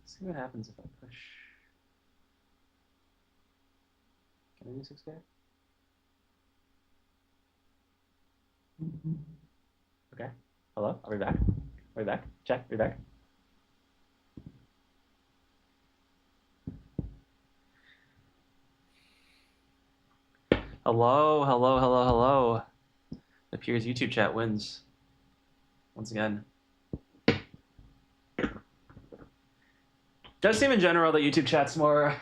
Let's see what happens if I push. Can I do 6K? Okay. Hello? Are we back? Are we back? Check. Are we back? Hello, hello, hello, hello. It appears YouTube chat wins. Once again. Does seem in general that YouTube chat's more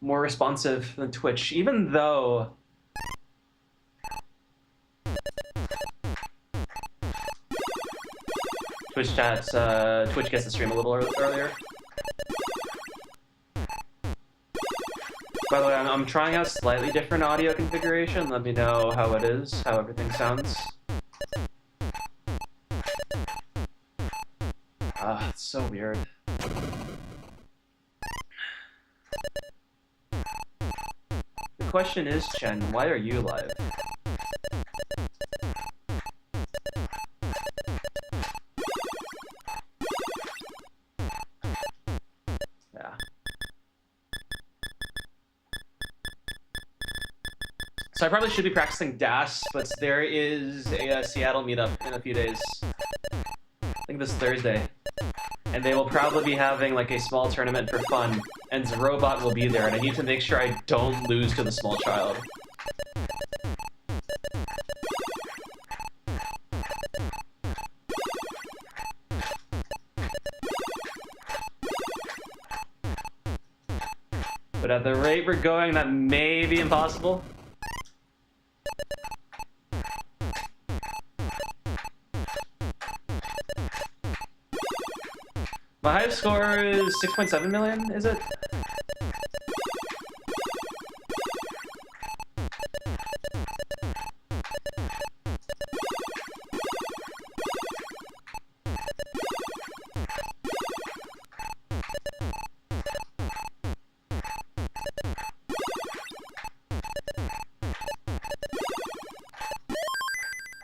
responsive than Twitch, even though Twitch gets the stream a little earlier. By the way, I'm trying out slightly different audio configuration. Let me know how it is, how everything sounds. It's so weird. The question is, Chen, why are you live? Yeah. So I probably should be practicing DAS, but there is a Seattle meetup in a few days. I think this Thursday. And they will probably be having like a small tournament for fun, and Zrobot will be there, and I need to make sure I don't lose to the small child. But at the rate we're going, that may be impossible. My highest score is 6.7 million, is it?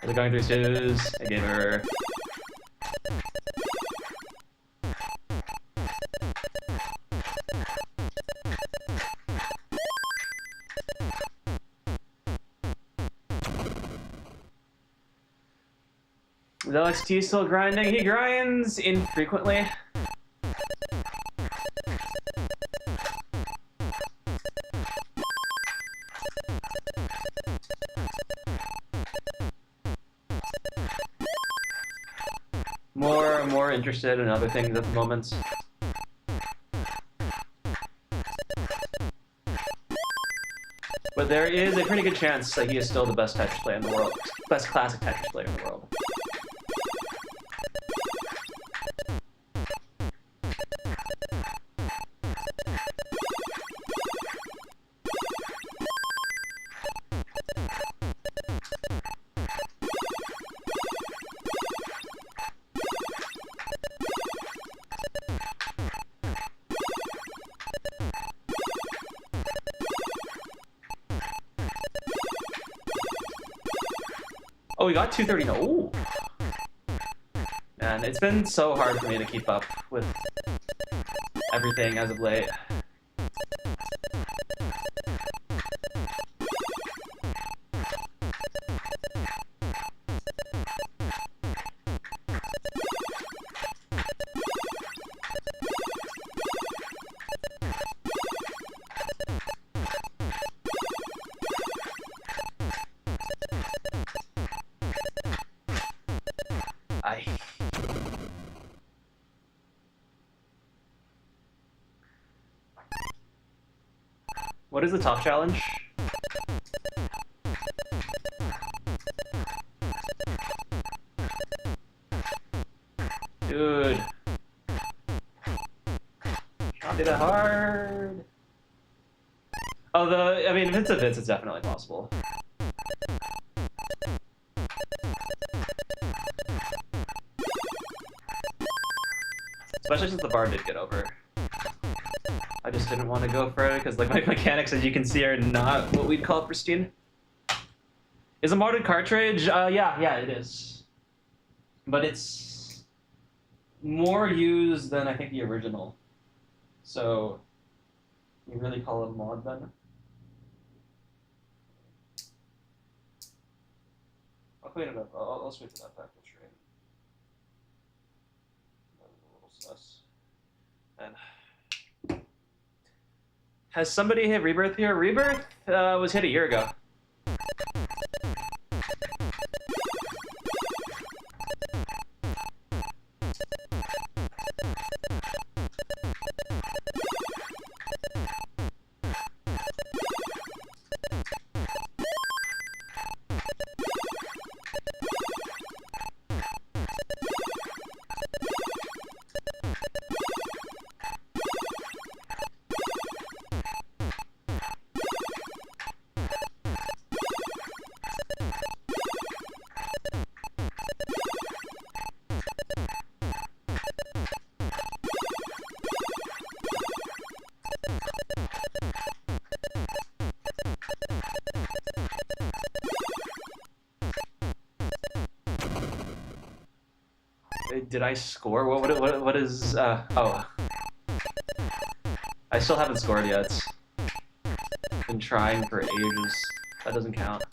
Are they going through twos? I gave her. Is LXT still grinding? He grinds infrequently. More interested in other things at the moment. But there is a pretty good chance that he is still the best Tetris player in the world. Best classic Tetris player in the world. Oh, we got 230. Oh, man, it's been so hard for me to keep up with everything as of late. What is the top challenge? Dude. Sean did it hard. Oh, I mean, if it's a Vince, it's definitely possible. Especially since the bar did get over. I just didn't want to go for it because like my mechanics, as you can see, are not what we'd call pristine. Is a modded cartridge? Yeah, it is. But it's more used than I think the original. So, you really call it a mod then? I'll clean it up. I'll sweep it up after stream. That was a little sus. And has somebody hit Rebirth here? Rebirth was hit a year ago. Did I score? What is oh. I still haven't scored yet. Been trying for ages. That doesn't count.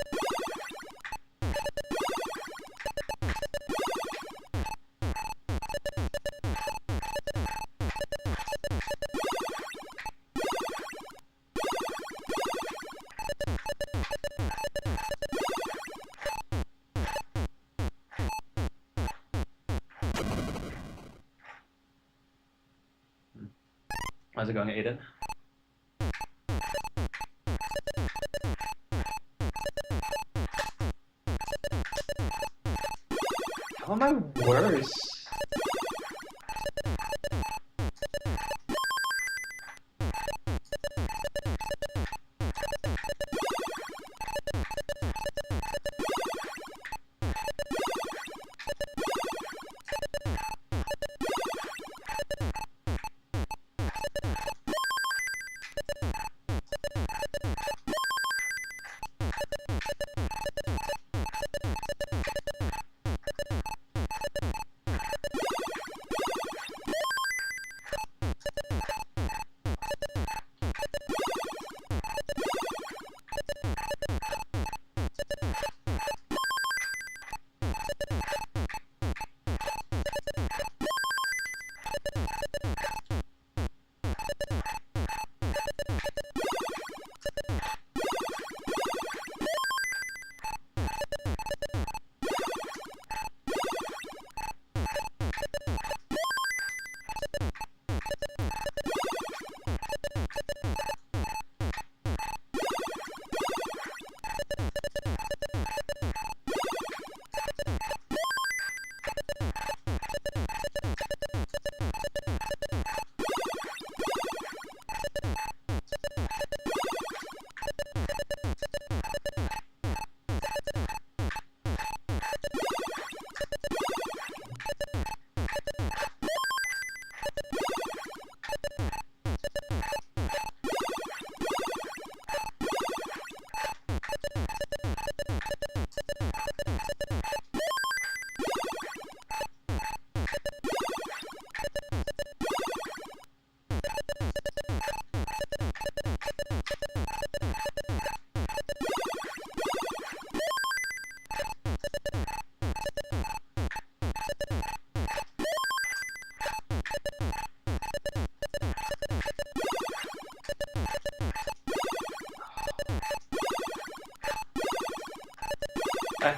How's it going, Aiden? How am I worse?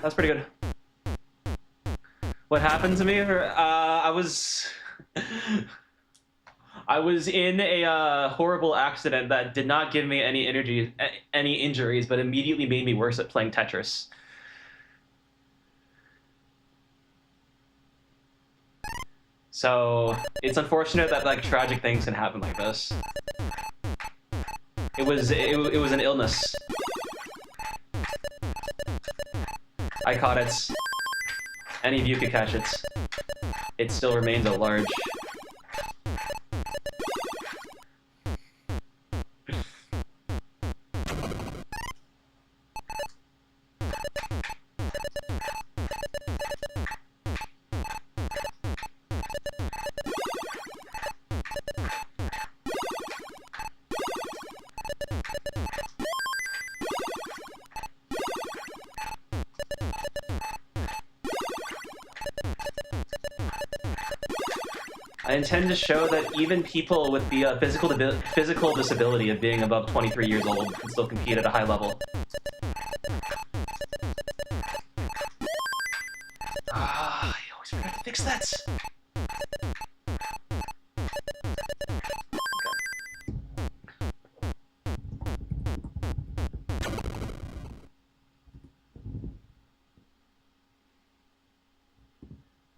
That's pretty good. What happened to me? I was in a horrible accident that did not give me any injuries, but immediately made me worse at playing Tetris. So it's unfortunate that like tragic things can happen like this. It was an illness. I caught it. Any of you could catch it. It still remains at large. I intend to show that even people with the physical disability of being above 23 years old can still compete at a high level. Ah, I always forgot to fix that.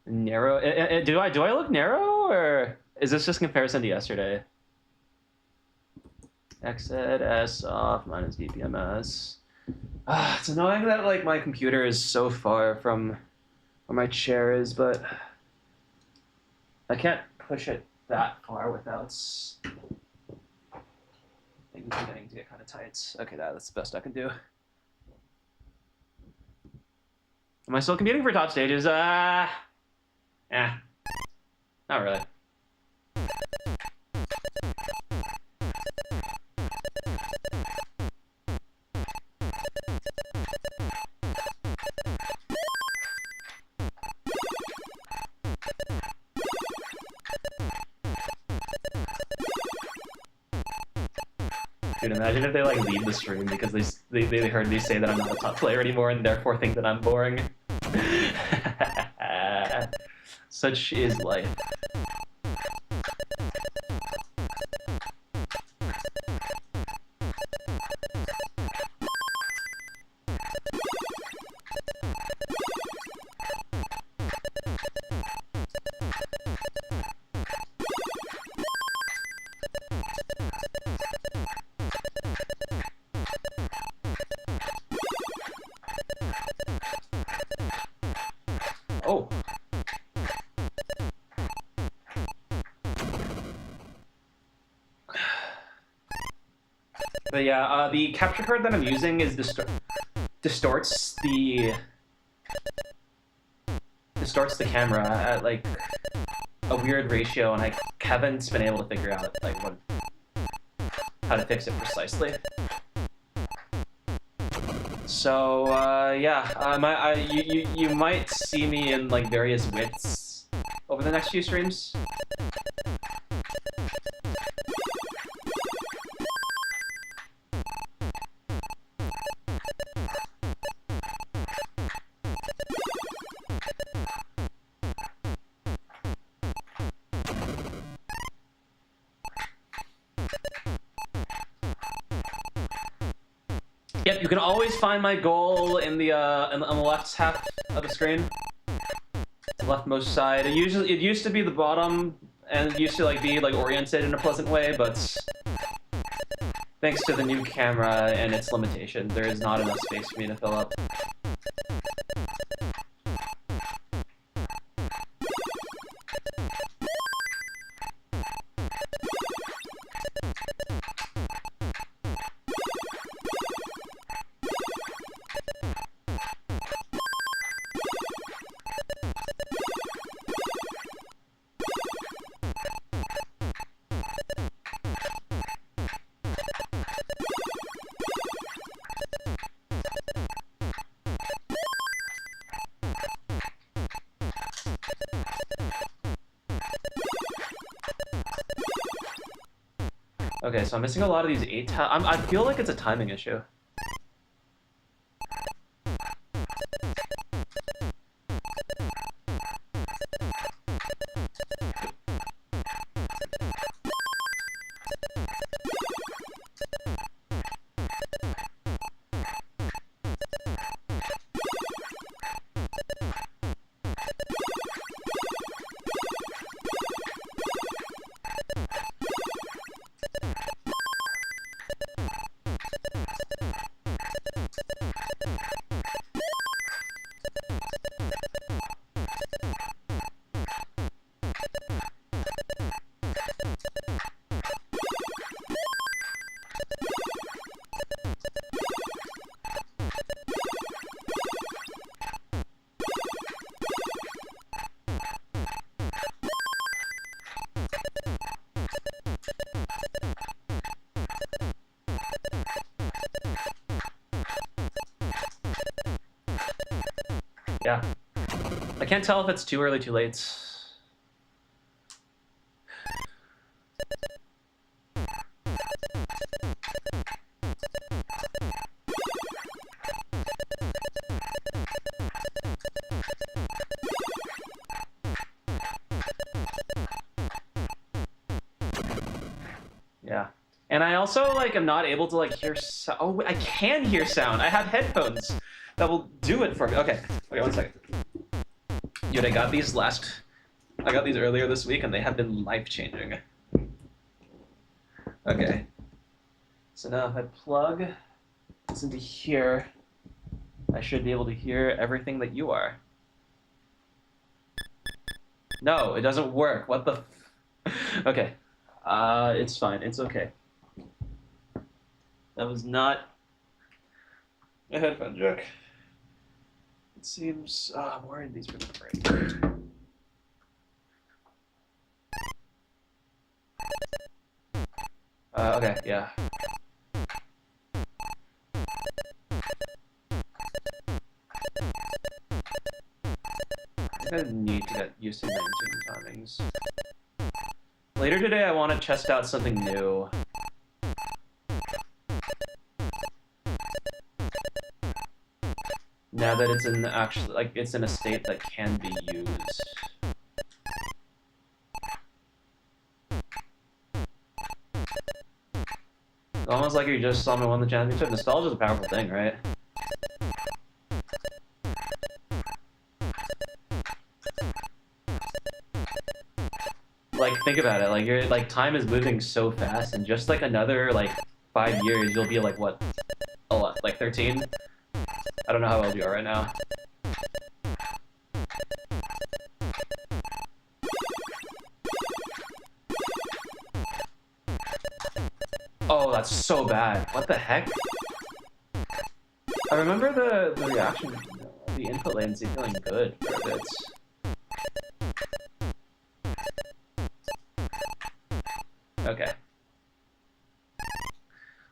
Narrow? Do I look narrow, or is this just comparison to yesterday? Exit S off minus DPMS. It's annoying that like my computer is so far from where my chair is, but I can't push it that far without things getting to get kind of tight. Okay, that's the best I can do. Am I still competing for top stages? Not really. Dude, imagine if they like leave the stream because they heard me say that I'm not a top player anymore and therefore think that I'm boring. Such is life. Oh. But yeah, the capture card that I'm using is distorts the camera at like a weird ratio, and I haven't been able to figure out like how to fix it precisely. So yeah, you might see me in like various widths over the next few streams. Yep, you can always find my goal in the on the left half of the screen, the leftmost side. It used to be the bottom, and it used to like be like oriented in a pleasant way, but thanks to the new camera and its limitations, there is not enough space for me to fill up. Okay, so I'm missing a lot of these 8 I feel like it's a timing issue. Yeah. I can't tell if it's too early, too late. also like am not able to like hear oh, I can hear sound. I have headphones that will do it for me. Okay, 1 second. Dude, I got these earlier this week and they have been life-changing. Okay. So now if I plug this into here, I should be able to hear everything that you are. No, it doesn't work. What the Okay. It's fine. It's okay. That was not a headphone joke. It seems... I'm worried these are going to break. Okay, yeah. I think I need to get used to 19 timings. Later today, I want to test out something new. Now that it's in it's in a state that can be used. It's almost like you just saw me win the championship. Nostalgia is a powerful thing, right? Like, think about it. Like, you're like time is moving so fast, and just like another like 5 years, you'll be like what? A lot, like 13. I don't know how old you are right now. Oh, that's so bad. What the heck? I remember the reaction, the input latency feeling good for a bit. Okay.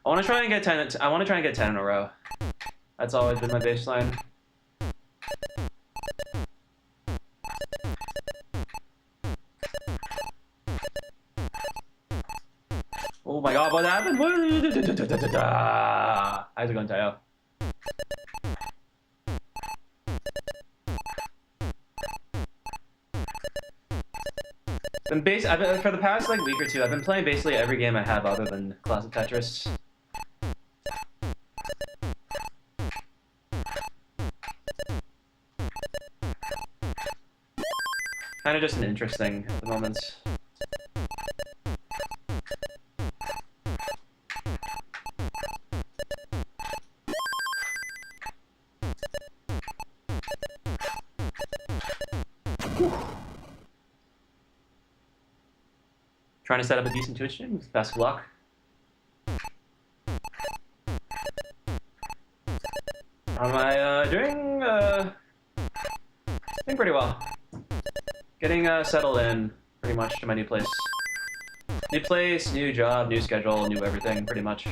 I want to try and get 10. I want to try and get 10 in a row. That's always been my baseline. Oh my god, what happened? How's it going, Tayo? For the past like week or two, I've been playing basically every game I have other than Classic Tetris. Kind of just an interesting at the moment. Trying to set up a decent Twitch stream. Best of luck. Am I doing pretty well. Getting settled in pretty much to my new place. New place, new job, new schedule, new everything, pretty much.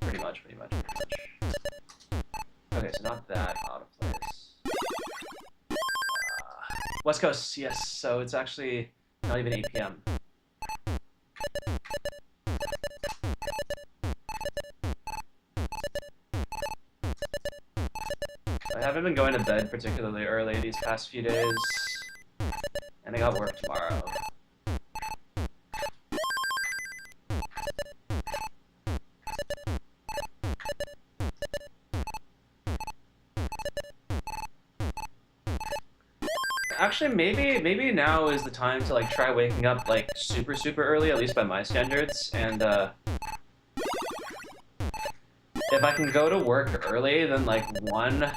Pretty much. Okay, so not that out of place. West Coast, yes. So it's actually not even 8 p.m. I haven't been going to bed particularly early these past few days, and I got work tomorrow. Actually, maybe now is the time to like try waking up like super early, at least by my standards, and if I can go to work early, then like 1,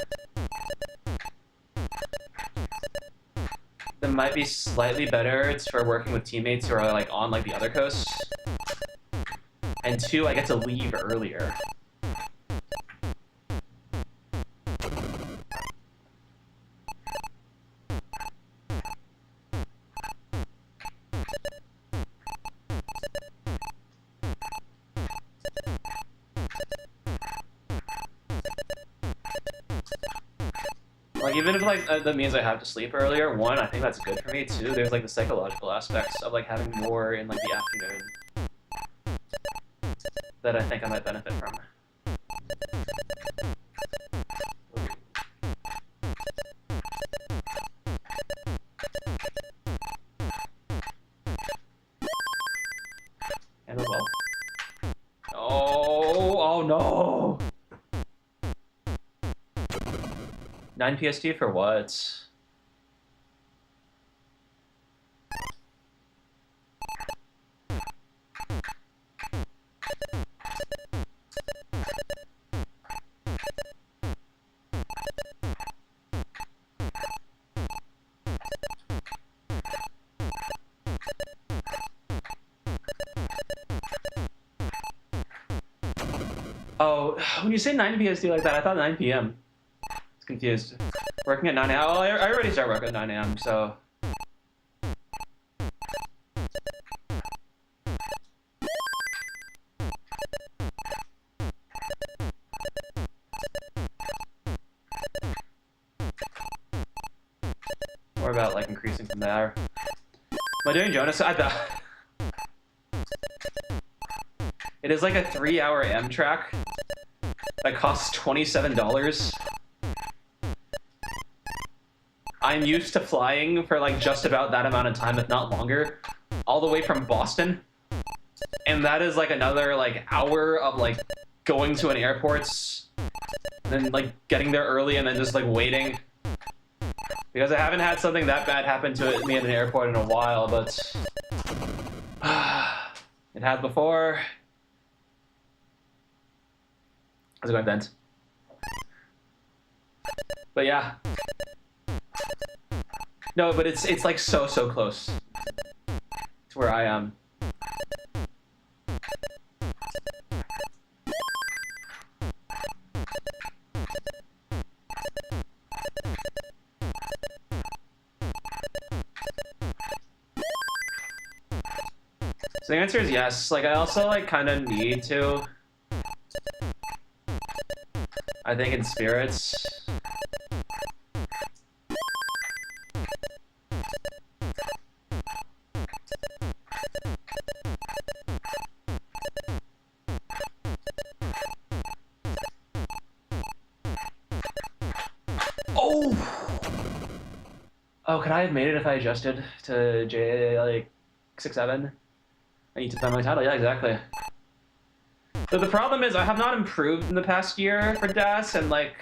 that might be slightly better. It's for working with teammates who are like on like the other coasts, and 2, I get to leave earlier. Like, even if, like, that means I have to sleep earlier, 1, I think that's good for me. 2, there's, like, the psychological aspects of, like, having more in, like, the afternoon that I think I might benefit from. And as well. Oh no! 9 PST for what? Oh, when you say 9 PST like that, I thought 9 PM. It's confused. Working at 9 AM. Oh, I already start work at 9 AM, so. More about like increasing from there. Am I doing Jonas? I bet. It is like a 3-hour Amtrak that costs $27. I'm used to flying for like just about that amount of time, if not longer, all the way from Boston. And that is like another like hour of like going to an airport, then like getting there early and then just like waiting. Because I haven't had something that bad happen to me at an airport in a while, but it has before. How's it going, Bent? But yeah. No, but it's like so close to where I am. So the answer is yes. Like I also like kind of need to. I think in spirits. Oh, could I have made it if I adjusted to J like 6-7? I need to find my title. Yeah, exactly. So the problem is I have not improved in the past year for DAS, and like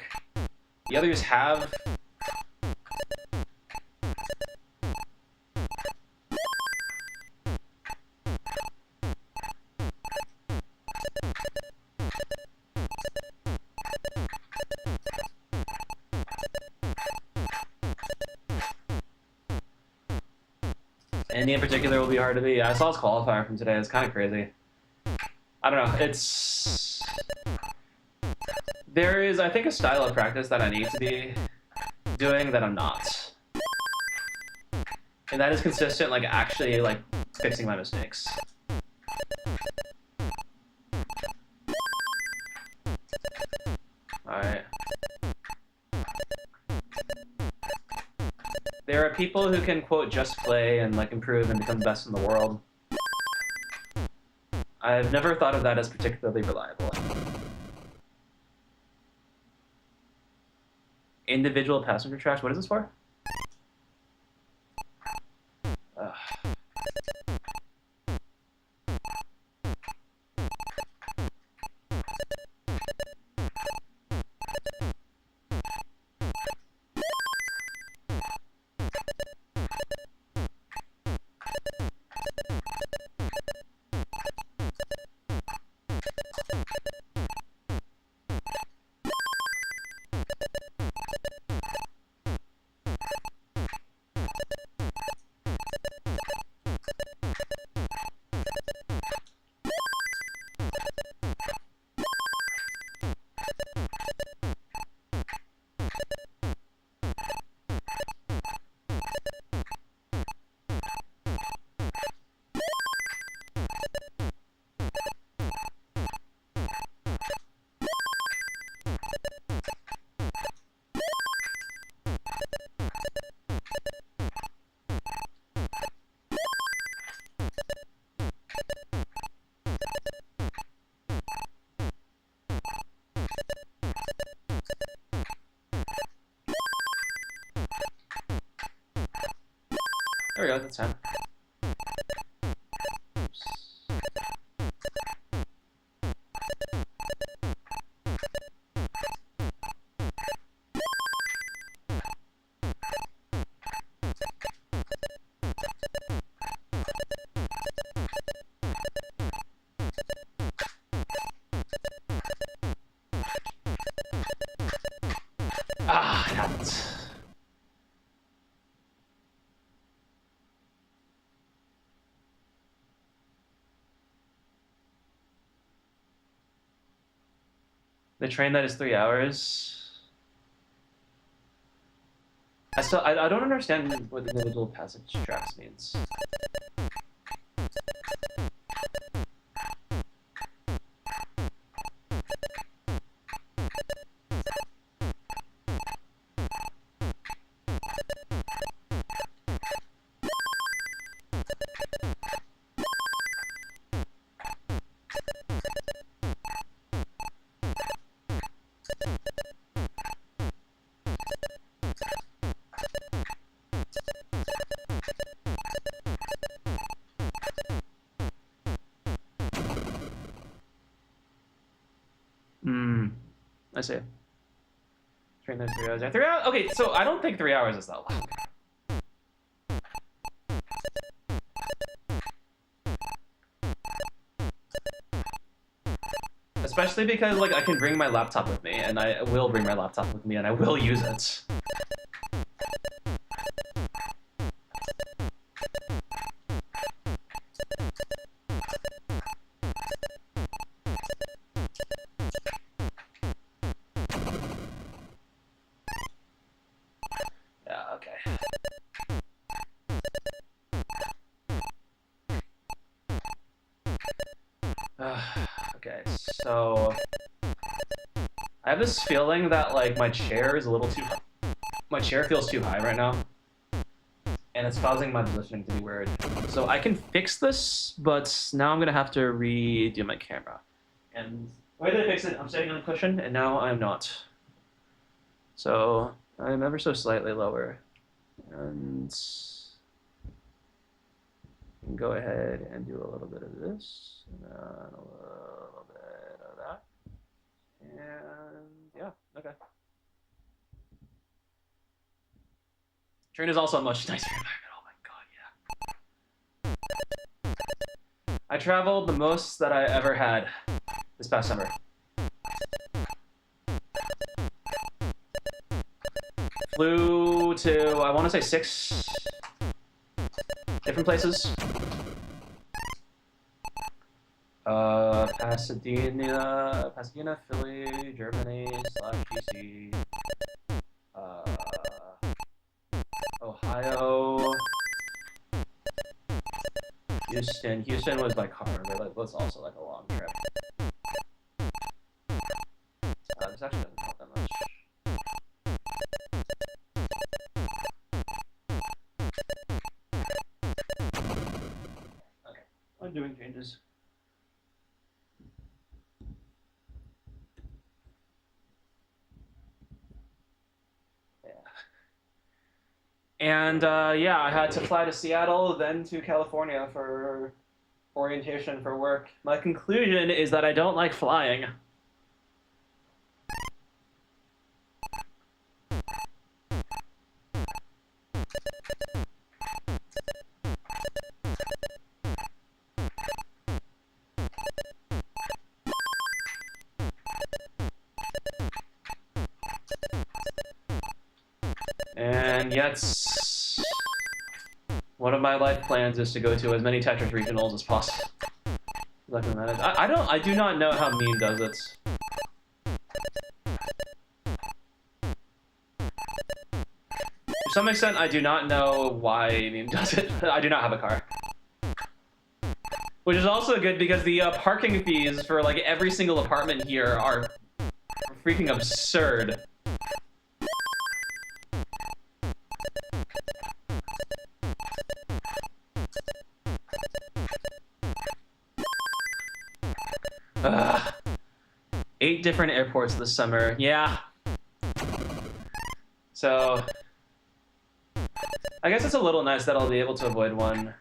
the others have. Andy in particular will be hard to beat. I saw his qualifier from today. It's kind of crazy. I don't know. It's... There is, I think, a style of practice that I need to be doing that I'm not. And that is consistent, like, actually, like, fixing my mistakes. Alright. There are people who can, quote, just play and, like, improve and become the best in the world. I've never thought of that as particularly reliable. Individual passenger tracks? What is this for? Ugh. The train that is 3 hours. I don't understand what individual passage tracks means. I see. Train there's 3 hours. 3 hours? Okay, so I don't think 3 hours is that long. Especially because, like, I can bring my laptop with me, and I will bring my laptop with me, and I will use it. Okay, so I have this feeling that like my chair is a little too high. My chair feels too high right now, and it's causing my positioning to be weird. So I can fix this, but now I'm gonna have to redo my camera. And the way that I fix it, I'm sitting on a cushion, and now I'm not. So I'm ever so slightly lower, and go ahead and do a little bit of this, and a little bit of that, and yeah, okay. Train is also a much nicer environment. Oh my god, yeah. I traveled the most that I ever had this past summer. Flew to, I want to say 6 different places. Pasadena, Philly, Germany, /DC, Ohio, Houston. Houston was by car, but that was also like a long trip. This actually doesn't help that much. Okay, I'm doing changes. And yeah, I had to fly to Seattle, then to California for orientation for work. My conclusion is that I don't like flying. And yet, one of my life plans is to go to as many Tetris regionals as possible. I do not know how Meme does it. To some extent, I do not know why Meme does it. I do not have a car. Which is also good because the parking fees for like every single apartment here are freaking absurd. Ugh. 8 different airports this summer. Yeah. So I guess it's a little nice that I'll be able to avoid one.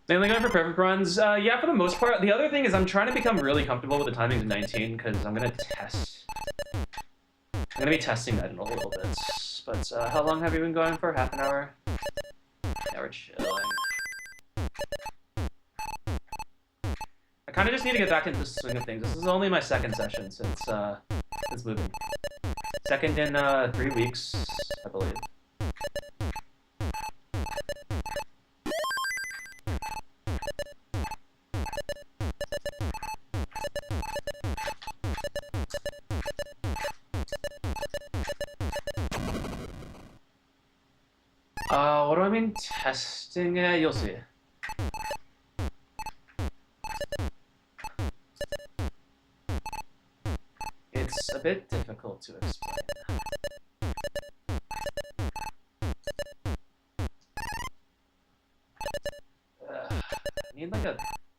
Mainly going for perfect runs. Yeah, for the most part. The other thing is I'm trying to become really comfortable with the timings of 19 because I'm going to test. I'm going to be testing that in a little bit. But how long have you been going for? Half an hour? Yeah, we're chilling. kind of just need to get back into the swing of things. This is only my second session since moving. Second in 3 weeks, I believe. What do I mean testing it? You'll see. It's a bit difficult to explain. I need like a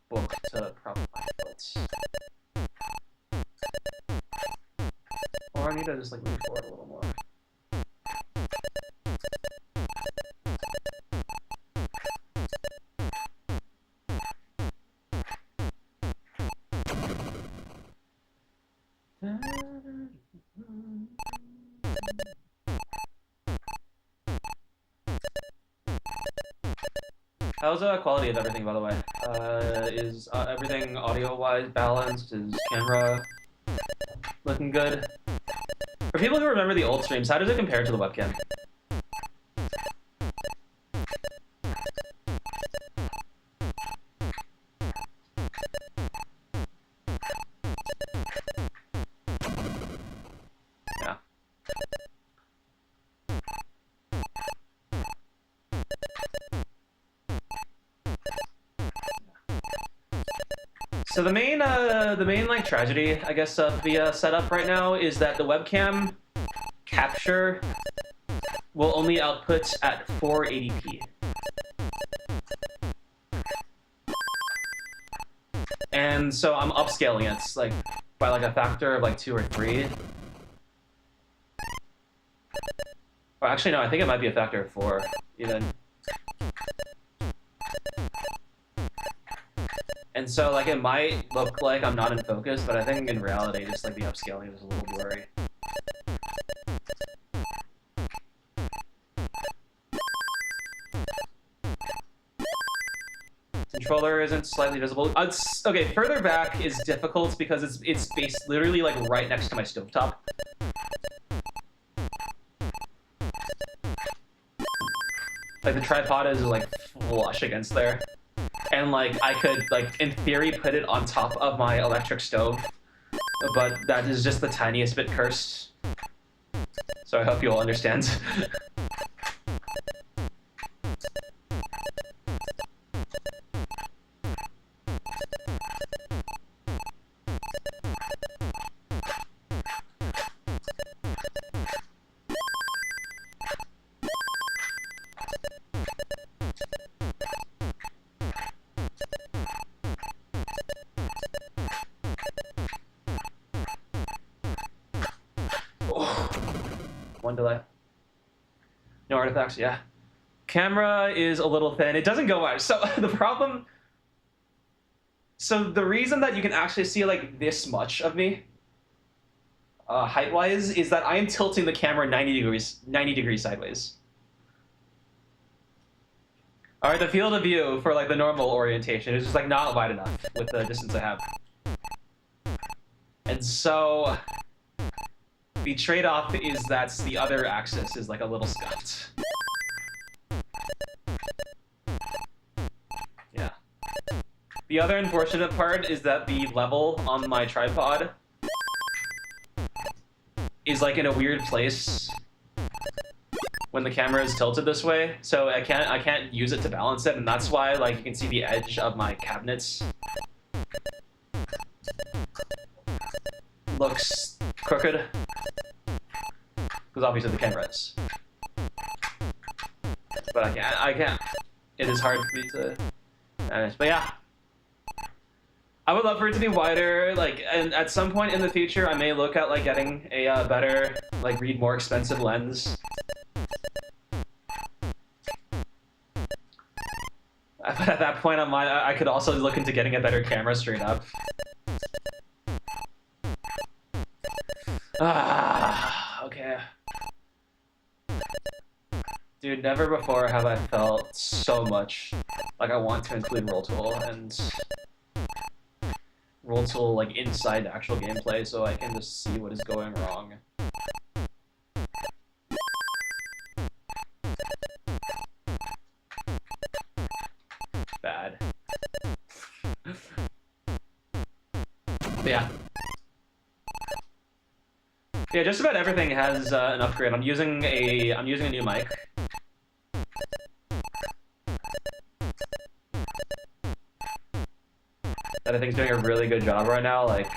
book to prop my foot. Or I need to just like move forward a little more. How's the quality of everything, by the way? Is everything audio-wise balanced? Is camera looking good? For people who remember the old streams, how does it compare to the webcam? Yeah. So the main like tragedy, I guess, of the setup right now is that the webcam capture will only output at 480p. And so I'm upscaling it like by like a factor of like 2 or 3. Or actually no, I think it might be a factor of 4 even. And so, like, it might look like I'm not in focus, but I think in reality, just, like, the upscaling is a little blurry. Controller isn't slightly visible. Okay, further back is difficult because it's based literally, like, right next to my stovetop. Like, the tripod is, like, flush against there. And, like, I could, like, in theory, put it on top of my electric stove. But that is just the tiniest bit cursed. So I hope you'll understand. One delay. No artifacts, yeah. Camera is a little thin. It doesn't go wide. So the problem... So the reason that you can actually see like this much of me, height-wise, is that I am tilting the camera 90 degrees sideways. Alright, the field of view for like the normal orientation is just like not wide enough with the distance I have. And so... the trade-off is that the other axis is like a little scuffed. Yeah. The other unfortunate part is that the level on my tripod is like in a weird place when the camera is tilted this way, so I can't use it to balance it, and that's why like you can see the edge of my cabinets looks crooked. Because obviously the camera is. But I can't. It is hard for me to manage. But yeah. I would love for it to be wider, like, and at some point in the future I may look at like getting a better, like, more expensive lens. But at that point I could also look into getting a better camera straight up. Okay. Dude, never before have I felt so much like I want to include roll tool, and roll tool like inside the actual gameplay so I can just see what is going wrong. Bad. Yeah. Yeah, just about everything has an upgrade. I'm using a new mic. That I think is doing a really good job right now. Like,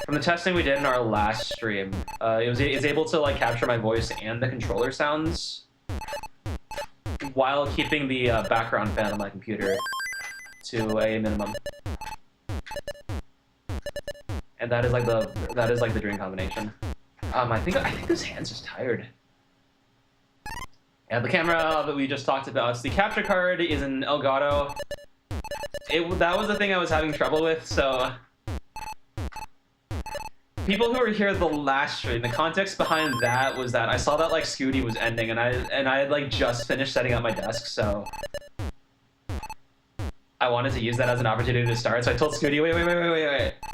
from the testing we did in our last stream, it's able to like capture my voice and the controller sounds while keeping the background fan on my computer to a minimum. And that is like the dream combination. I think this hand's just tired. Yeah, the camera that we just talked about. So the capture card is an Elgato. That was the thing I was having trouble with. So people who were here the last stream, the context behind that was that I saw that like Scooty was ending, and I had like just finished setting up my desk, so I wanted to use that as an opportunity to start. So I told Scooty, wait.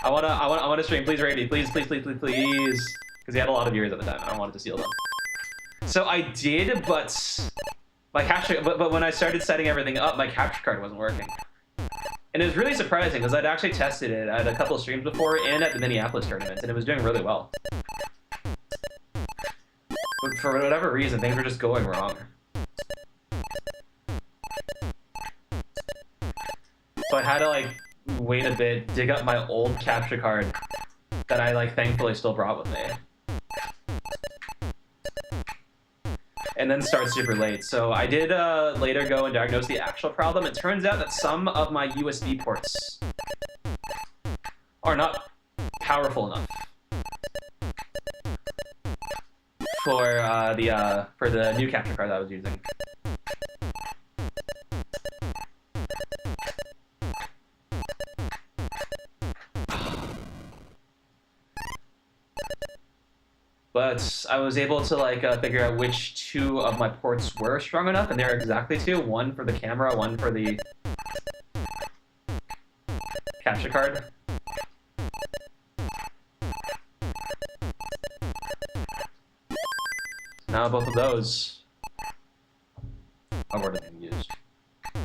I wanna stream. Please rate me, please, because he had a lot of viewers at the time, and I wanted to steal them. So I did, but my capture, but when I started setting everything up, my capture card wasn't working, and it was really surprising because I'd actually tested it at a couple of streams before and at the Minneapolis tournament, and it was doing really well. But for whatever reason, things were just going wrong. So I had to like wait a bit, dig up my old capture card that I like thankfully still brought with me, and then start super late. So I did later go and diagnose the actual problem. It turns out that some of my USB ports are not powerful enough for the new capture card that I was using. But I was able to like figure out which two of my ports were strong enough, and there are exactly two. One for the camera, one for the capture card. Now both of those are already being used. I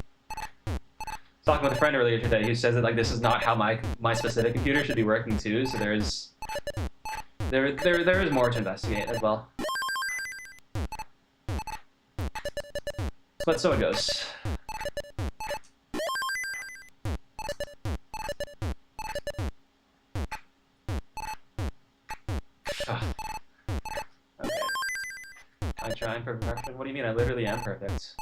was talking with a friend earlier today who says that like this is not how my specific computer should be working too. So there is more to investigate as well. But so it goes. Okay. I try and perfection. What do you mean? I literally am perfect.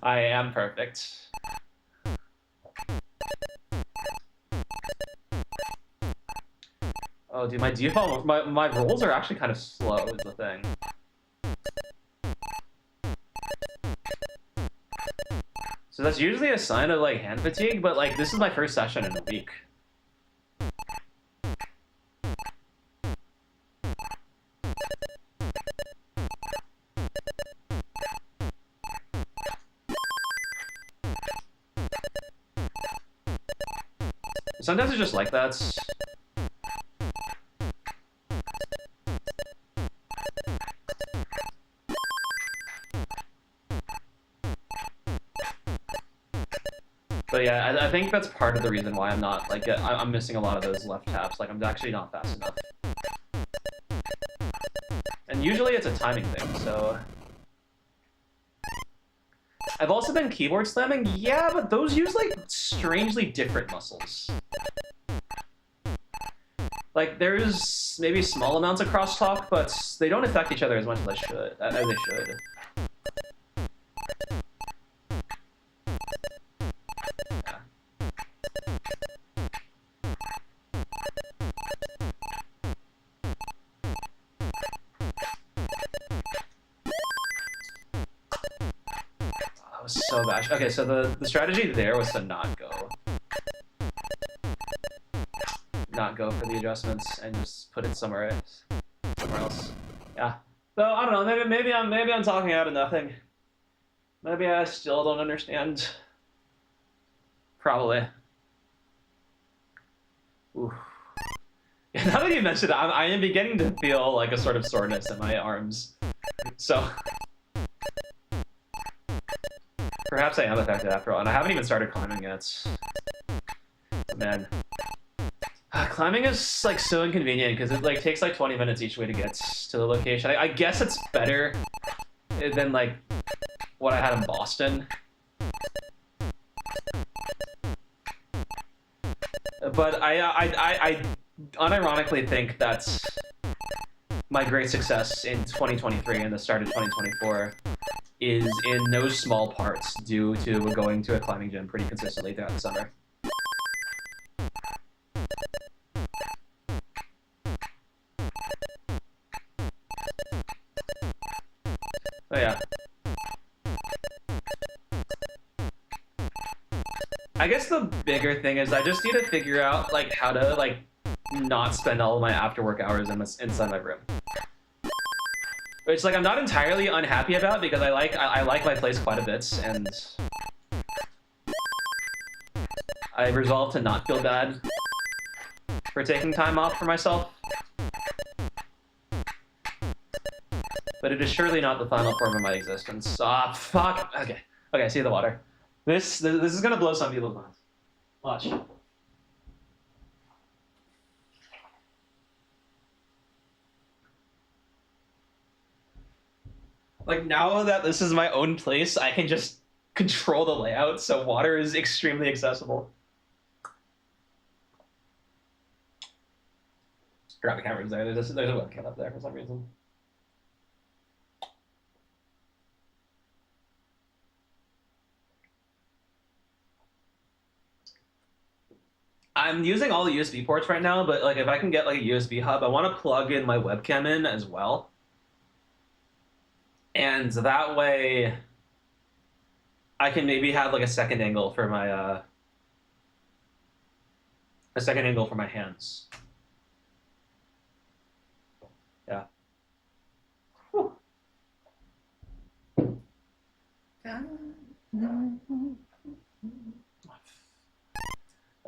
I am perfect. Oh, dude, my default, my rolls are actually kind of slow, is the thing. So that's usually a sign of, like, hand fatigue, but, like, this is my first session in a week. Sometimes it's just like that. But yeah, I think that's part of the reason why I'm not, like, I'm missing a lot of those left taps. Like, I'm actually not fast enough. And usually it's a timing thing, so... I've also been keyboard slamming, yeah, but those use, like, strangely different muscles. Like, there's maybe small amounts of crosstalk, but they don't affect each other as much as they should. That was so bad. Okay, so the strategy there was to not go for the adjustments and just put it somewhere else. somewhere else. Yeah. So I don't know. Maybe I'm talking out of nothing. Maybe I still don't understand. Probably. Ooh. Yeah, now that you mentioned it, I am beginning to feel like a sort of soreness in my arms. So perhaps I am affected after all, and I haven't even started climbing yet. Man, climbing is like so inconvenient because it like takes like 20 minutes each way to get to the location. I guess it's better than like what I had in Boston. But I unironically think that's my great success in 2023 and the start of 2024 is in no small parts due to going to a climbing gym pretty consistently throughout the summer. Oh yeah. I guess the bigger thing is I just need to figure out like how to like not spend all of my after work hours inside my room. Which like I'm not entirely unhappy about because I like my place quite a bit and I resolved to not feel bad for taking time off for myself. But it is surely not the final form of my existence. Ah, fuck. Okay. Okay, I see the water. This is gonna blow some people's minds. Watch. Like, now that this is my own place, I can just control the layout, so water is extremely accessible. Grab the cameras there. There's a webcam up there for some reason. I'm using all the USB ports right now, but like if I can get like a USB hub, I want to plug in my webcam in as well. And that way I can maybe have like a second angle for my hands. Yeah. Whew.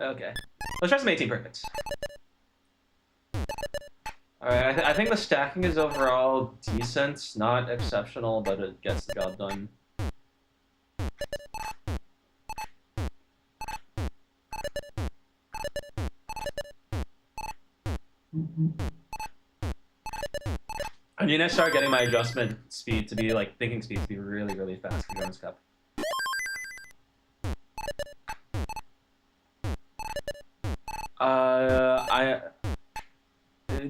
Okay. Let's try some 18 perfects. Alright, I think the stacking is overall decent. Not exceptional, but it gets the job done. I need to start getting my adjustment speed to be, like, thinking speed to be really, really fast for Jones Cup.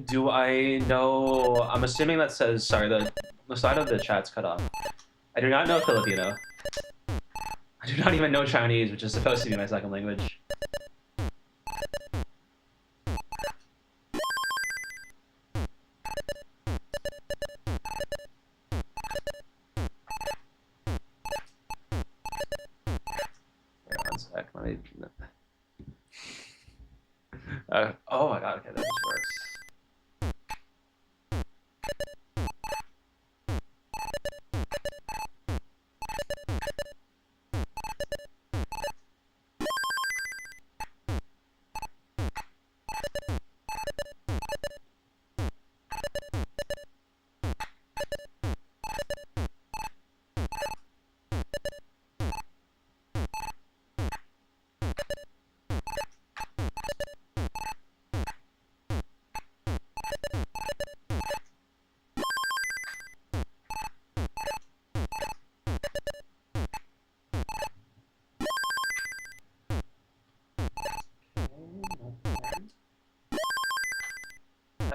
Do I know... I'm assuming that says... Sorry, the side of the chat's cut off. I do not know Filipino. I do not even know Chinese, which is supposed to be my second language. Wait, one sec, let me... oh my god, okay, that just works.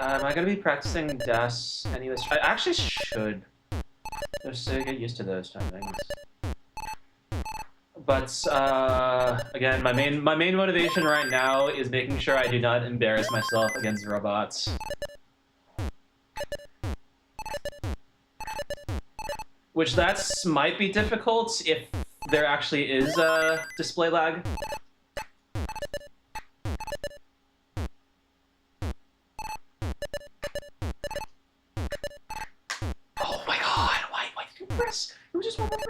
Am I gonna be practicing DAS anyways? I actually should. Just to get used to those timings. But again, my main motivation right now is making sure I do not embarrass myself against robots. Which might be difficult if there actually is display lag.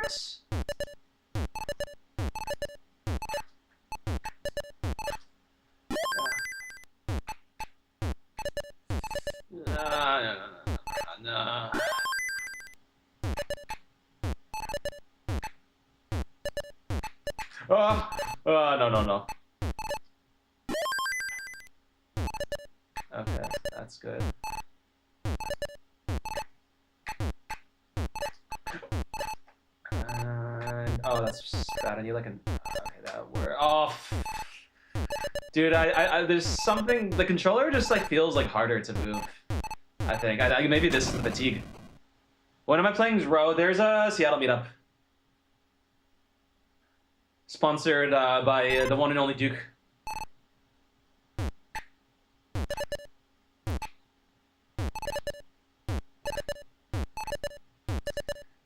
works. No. Oh, no. Okay, that's good. Oh, that's bad. I need like an. Okay, that works. Oh, dude, there's something. The controller just like feels like harder to move. I think. Maybe this is the fatigue. When am I playing Row? There's a Seattle meetup. Sponsored by the one and only Duke.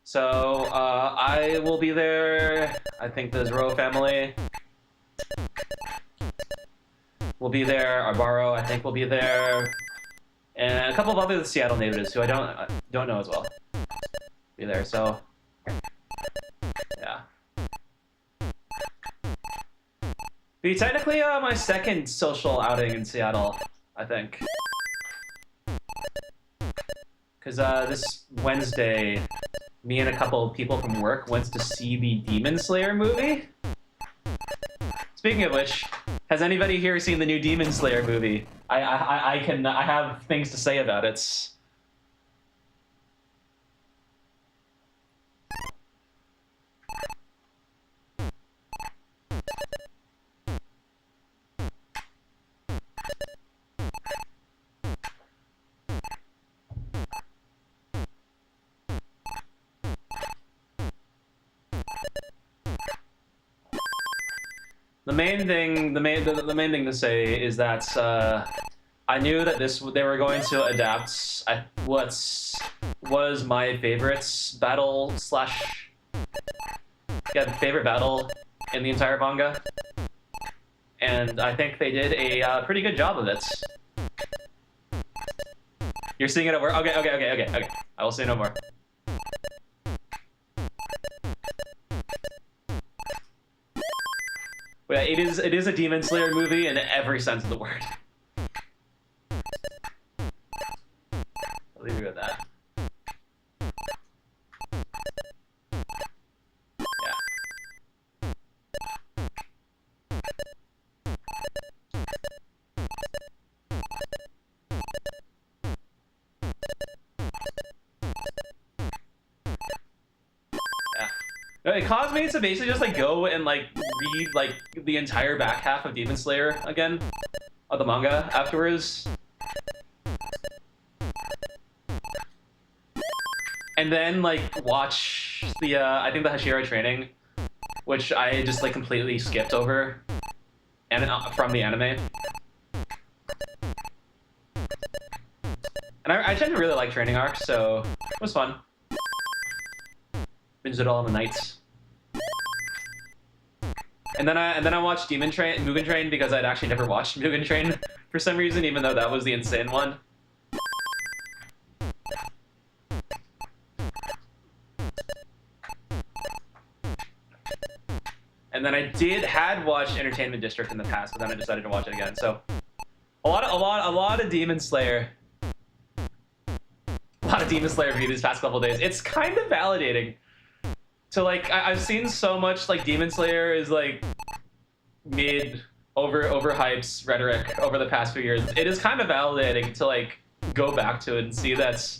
So, I will be there. I think the Zero family will be there. Arbaro, I think, will be there. And a couple of other Seattle natives who I don't know as well. Be there, so... yeah. Be technically my second social outing in Seattle, I think. Because this Wednesday, me and a couple of people from work went to see the Demon Slayer movie. Speaking of which, has anybody here seen the new Demon Slayer movie? I have things to say about it. The main thing to say is that I knew that they were going to adapt what was my favorite battle favorite battle in the entire manga, and I think they did a pretty good job of it. You're seeing it at work? Okay. I will say no more. But yeah, it is a Demon Slayer movie in every sense of the word. I'll leave you with that. It caused me to basically just like go and like read like the entire back half of Demon Slayer again, of the manga afterwards, and then like watch the I think the Hashira training, which I just like completely skipped over, and from the anime. And I tend to really like training arcs, so it was fun. Binged it all in the nights. And then I watched Mugen Train because I'd actually never watched Mugen Train for some reason, even though that was the insane one. And then I had watched Entertainment District in the past, but then I decided to watch it again. So a lot of Demon Slayer. A lot of Demon Slayer view these past couple days. It's kind of validating. So like I've seen so much like Demon Slayer is like overhyped rhetoric over the past few years. It is kind of validating to like go back to it and see that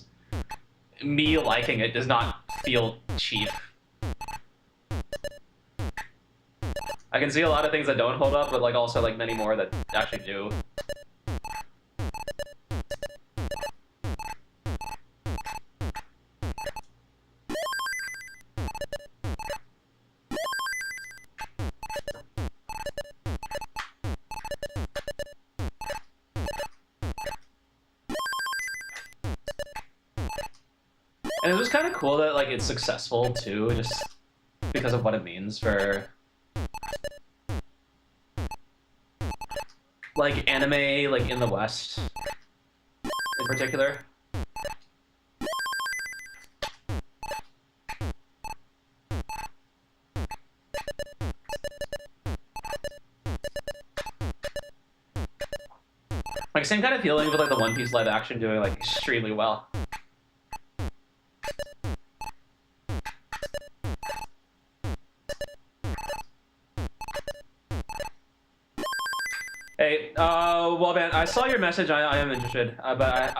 me liking it does not feel cheap. I can see a lot of things that don't hold up, but like also like many more that actually do. And it was kind of cool that like it's successful too, just because of what it means for like anime like in the West in particular. Like, same kind of feeling with like the One Piece live action doing like extremely well. Hey, well, man, I saw your message. I am interested, but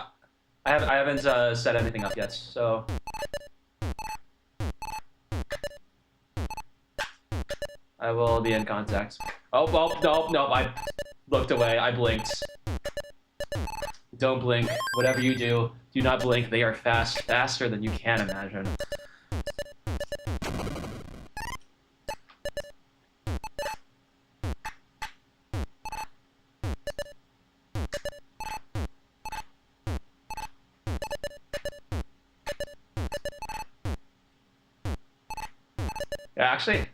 I haven't set anything up yet, so. I will be in contact. Oh, well, no, I looked away. I blinked. Don't blink. Whatever you do, do not blink. They are faster than you can imagine. Yeah, actually,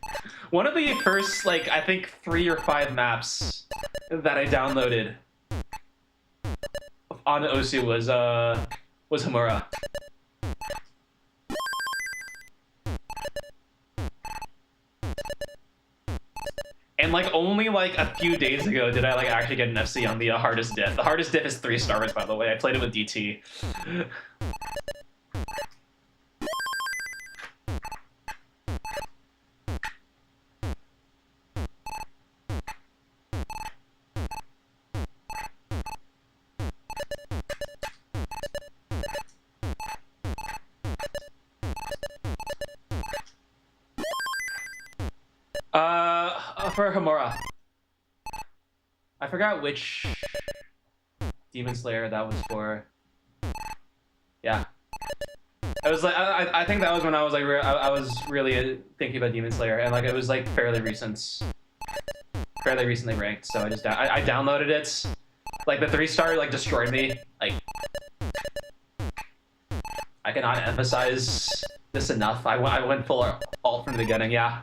one of the first, like, I think 3 or 5 maps that I downloaded on Osu was Hamura. And like only like a few days ago did I like actually get an FC on the hardest diff. The hardest diff is 3 stars, by the way. I played it with DT. For Hamura. I forgot which Demon Slayer that was for. Yeah. I was like, I think that was when I was like, I was really thinking about Demon Slayer, and like it was like fairly recently ranked. So I downloaded it. Like the 3-star like destroyed me. Like I cannot emphasize this enough. I went full alt from the beginning. Yeah.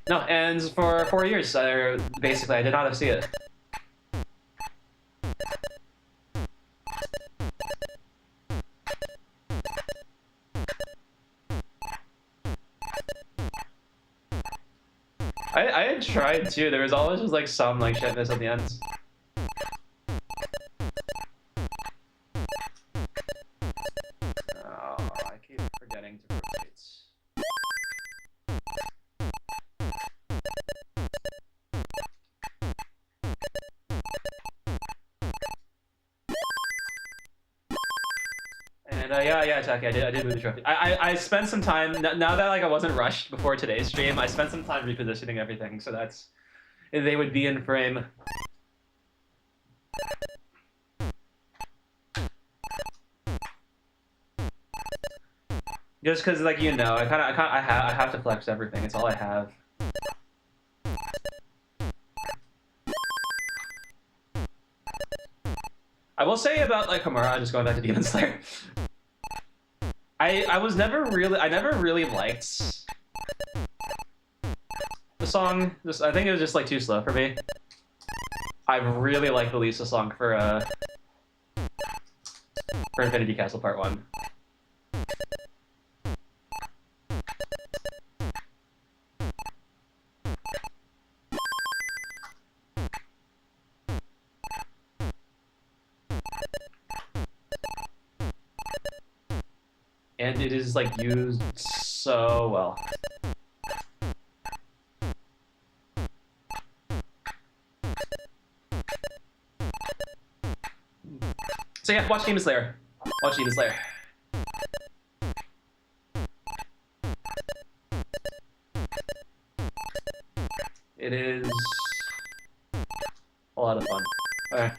No, and for 4 years, basically, I did not see it. I had tried too. There was always just like some like shitness at the end. Oh, I keep forgetting to rotate. Yeah, Taki, I did move the trophy. I spent some time, now that like I wasn't rushed before today's stream, I spent some time repositioning everything, so that's, they would be in frame. Just because, like, you know, I have to flex everything, it's all I have. I will say about, like, Hamura, just going back to Demon Slayer. I never really liked the song. I think it was just like too slow for me. I really like the Lisa song for Infinity Castle Part 1. And it is like used so well. So yeah, watch Demon Slayer. Watch Demon Slayer. It is a lot of fun. Okay.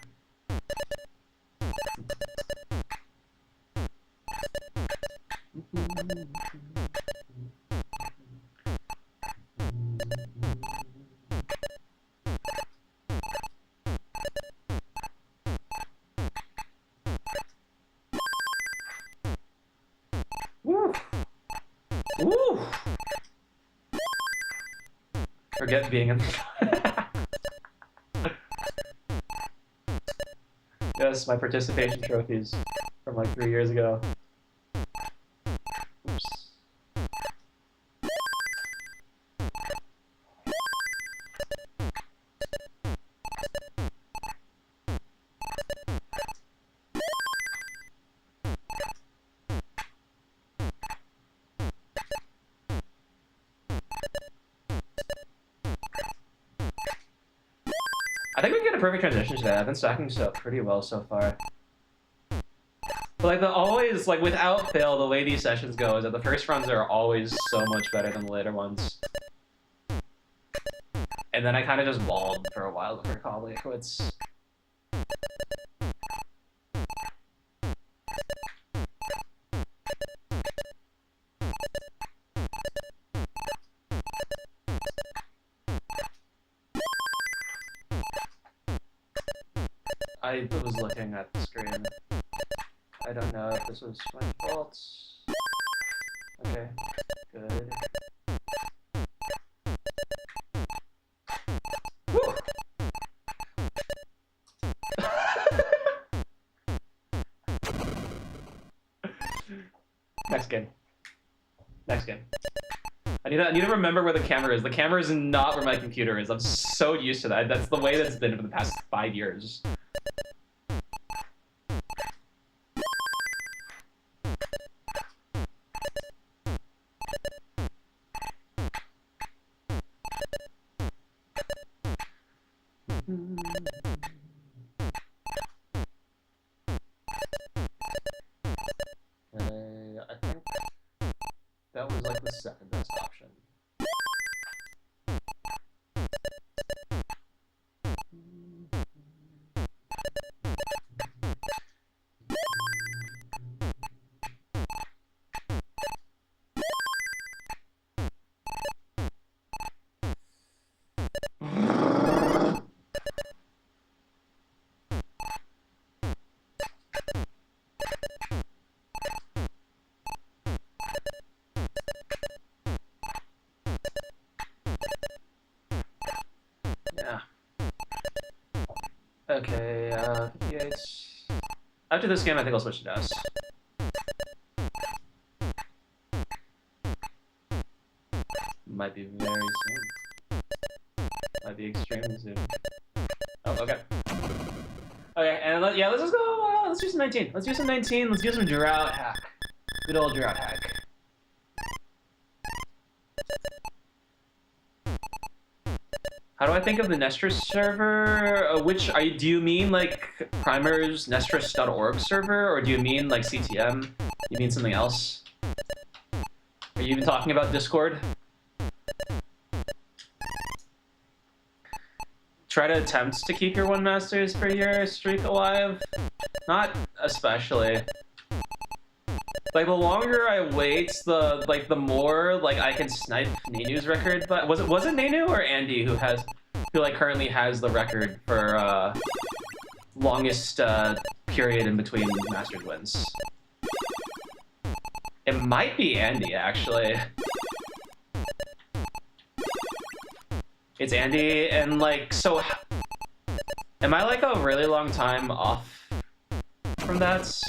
Woo! Woo! Forget being in. Yes, my participation trophies from like 3 years ago. Oops. think we can get a perfect transition today. I've been stacking stuff pretty well so far. But like always, like without fail, the way these sessions go is that the first runs are always so much better than the later ones. And then I kind of just balled for a while before calling it quits. I was looking at the screen. I don't know if this was my fault. Okay, good. Woo! Next game. Next game. I need to remember where the camera is. The camera is not where my computer is. I'm so used to that. That's the way that's been for the past 5 years. I think that was like the second best option. Yeah. Okay, 58. After this game, I think I'll switch to DAS. Might be very soon. Might be extremely soon. Oh, okay. Okay, and yeah, let's just go, let's do some 19. Let's do some 19, let's do some drought hack. Good old drought hack. How do I think of the Nestris server? Do you mean like Primer's Nestris.org server, or do you mean like CTM? You mean something else? Are you even talking about Discord? Try to attempt to keep your 1 Masters per year streak alive? Not especially. Like, the longer I wait, the more, like, I can snipe Nanu's record. But was it Nanu or Andy who currently has the record for, longest, period in between Masters wins? It might be Andy, actually. It's Andy, and, like, so... Am I, like, a really long time off from that?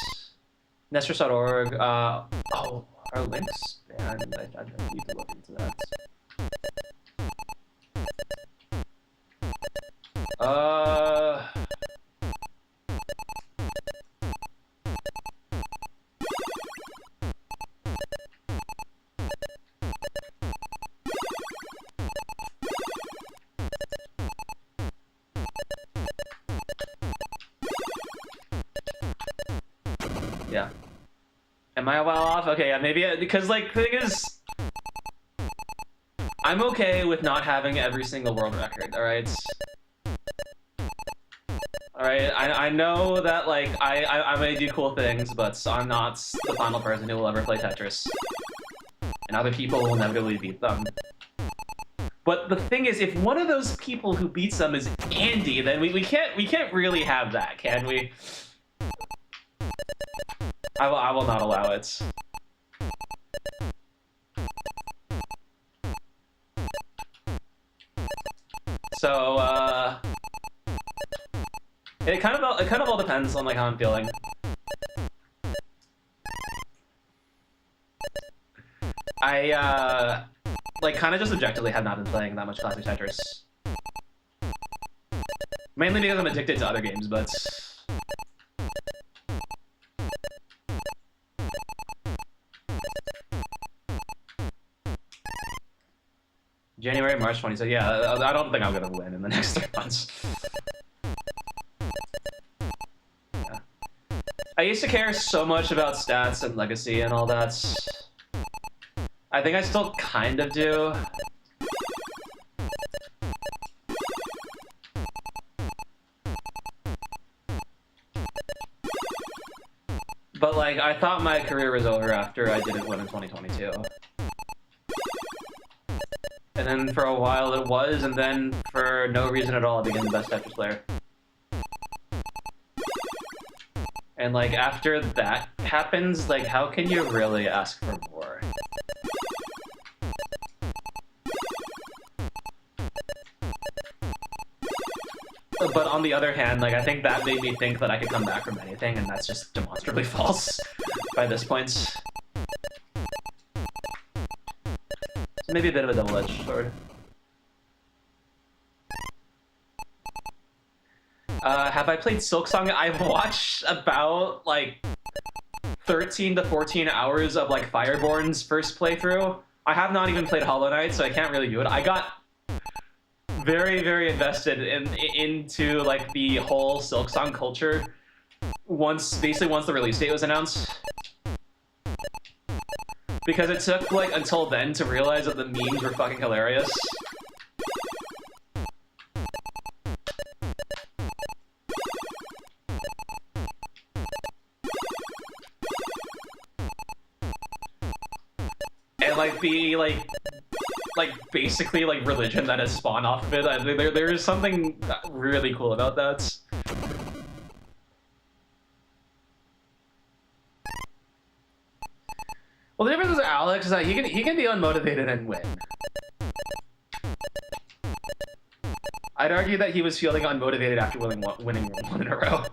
Nestris.org, oh, are links banned? I need to look into that. Yeah. Am I a while off? Okay, yeah, maybe, because, like, the thing is, I'm okay with not having every single world record, alright? Alright, I know that, like, I may do cool things, but I'm not the final person who will ever play Tetris. And other people will inevitably beat them. But the thing is, if one of those people who beats them is Andy, then we can't really have that, can we? I will not allow it. So, it kind of all depends on, like, how I'm feeling. I, like, kind of just objectively have not been playing that much classic Tetris. Mainly because I'm addicted to other games, but... January, March 20, so yeah, I don't think I'm gonna win in the next 3 months. I used to care so much about stats and legacy and all that. I think I still kind of do. But, like, I thought my career was over after I didn't win in 2022. And then for a while it was, and then for no reason at all I became the best Tetris player. And, like, after that happens, like, how can you really ask for more? But on the other hand, like, I think that made me think that I could come back from anything, and that's just demonstrably false by this point. So maybe a bit of a double-edged sword. Have I played Silksong? I've watched about, like, 13 to 14 hours of, like, Fireborn's first playthrough. I have not even played Hollow Knight, so I can't really do it. I got very, very invested into, like, the whole Silksong culture basically once the release date was announced. Because it took, like, until then to realize that the memes were fucking hilarious. And, like, the, like basically, like, religion that has spawned off of it. There is something really cool about that. Well, the difference with Alex is that he can be unmotivated and win. I'd argue that he was feeling unmotivated after winning one in a row.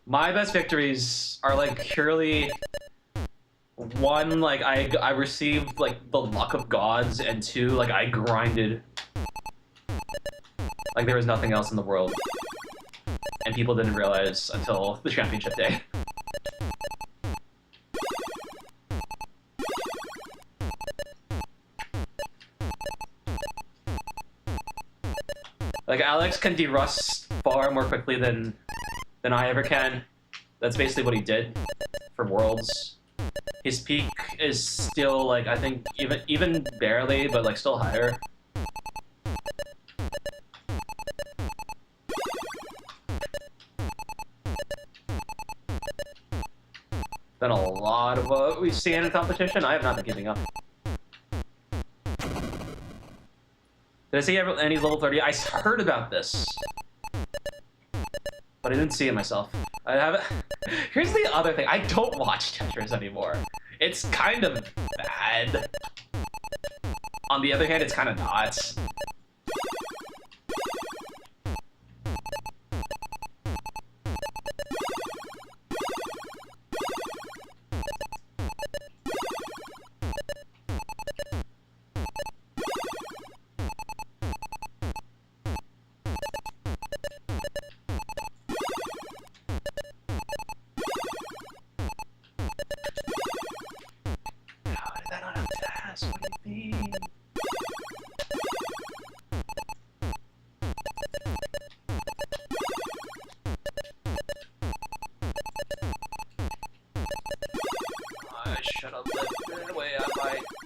My best victories are, like, purely, one, like, I received, like, the luck of gods, and two, like, I grinded. Like, there was nothing else in the world. And people didn't realize until the championship day. Like, Alex can derust far more quickly than I ever can. That's basically what he did for Worlds. His peak is still, like, I think even barely, but, like, still higher. Than a lot of what we've seen in competition. I have not been giving up. Did I see any level 30? I heard about this, but I didn't see it myself. I haven't. Here's the other thing. I don't watch Tetris anymore. It's kind of bad. On the other hand, it's kind of not.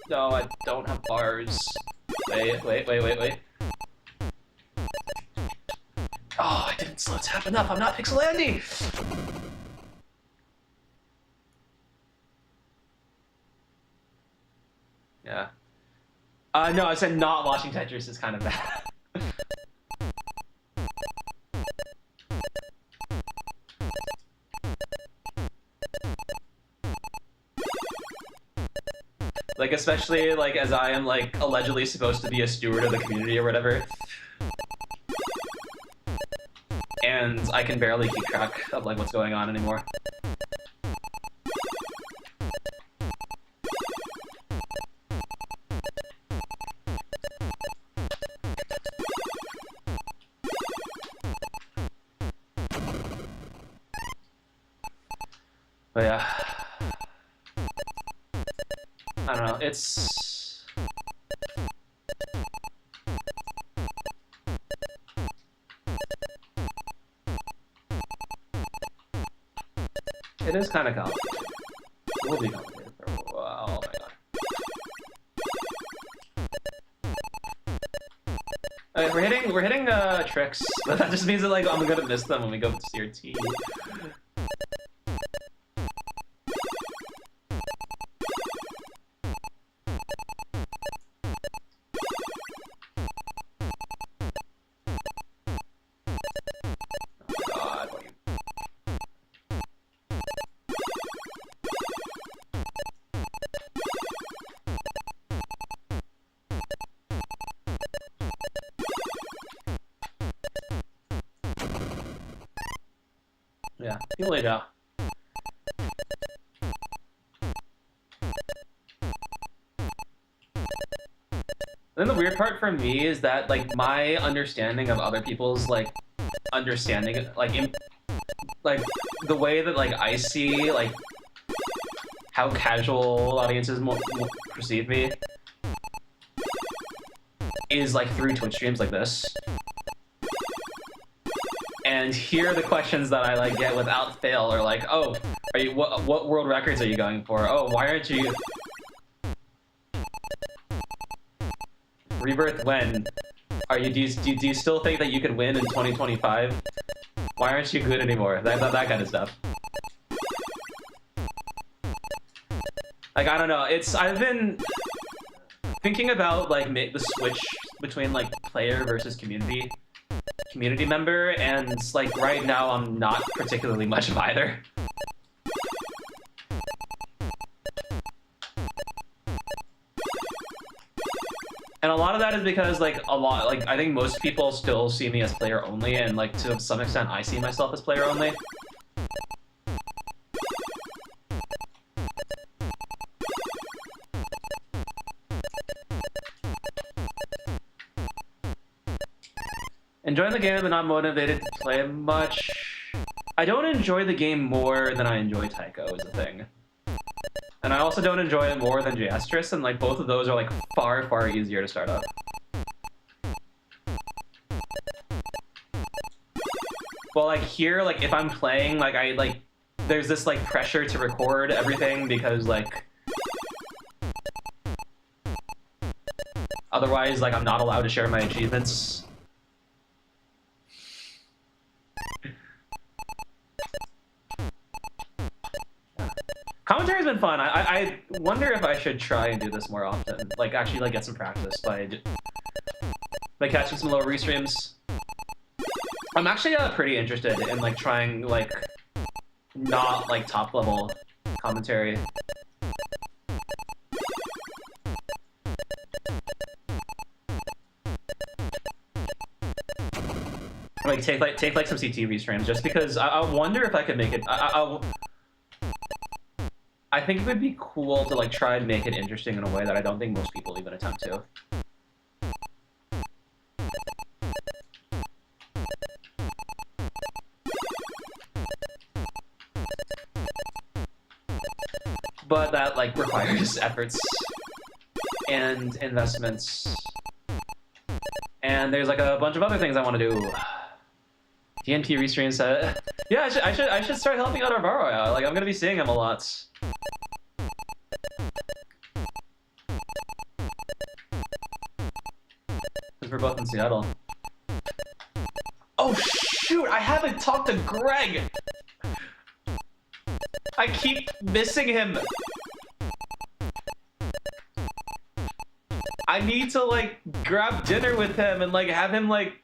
No, I don't have bars. Wait. Oh, I didn't slow tap enough. I'm not Pixel Andy. Yeah. No, I said not watching Tetris is kind of bad. Like, especially, like, as I am, like, allegedly supposed to be a steward of the community or whatever. And I can barely keep track of, like, what's going on anymore. But yeah, I don't know. It's it is kind of complicated. It will be complicated for a while. Oh my god. Alright, we're hitting tricks, but that just means that like I'm gonna miss them when we go to CRT. God, what are you... Yeah, you laid out. Then the weird part for me is that like my understanding of other people's like understanding like the way that like I see like how casual audiences perceive me is like through Twitch streams like this. And here are the questions that I like get without fail are like, oh, are you what world records are you going for? Oh, why aren't you Rebirth when? Are you do you still think that you could win in 2025? Why aren't you good anymore? That kind of stuff. Like I don't know. I've been thinking about like the switch between like player versus community member, and like right now I'm not particularly much of either. And a lot of that is because like I think most people still see me as player only, and like to some extent I see myself as player only. Enjoying the game but not motivated to play much. I don't enjoy the game more than I enjoy Taiko is the thing. And I also don't enjoy it more than Jastris, and like both of those are like far, far easier to start up. Well, like here, like if I'm playing, like there's this like pressure to record everything because like otherwise like I'm not allowed to share my achievements. Commentary's been fun. I wonder if I should try and do this more often. Like, actually, like, get some practice by catching some lower restreams. I'm actually pretty interested in, like, trying, like, not, like, top-level commentary. Like, take some CT restreams, just because I wonder if I could make it... I think it would be cool to like try and make it interesting in a way that I don't think most people even attempt to. But that like requires efforts and investments. And there's like a bunch of other things I want to do. TNT restreams. Yeah, I should start helping out Arvaro. Like I'm gonna be seeing him a lot. We're both in Seattle. Oh shoot! I haven't talked to Greg. I keep missing him. I need to like grab dinner with him and like have him like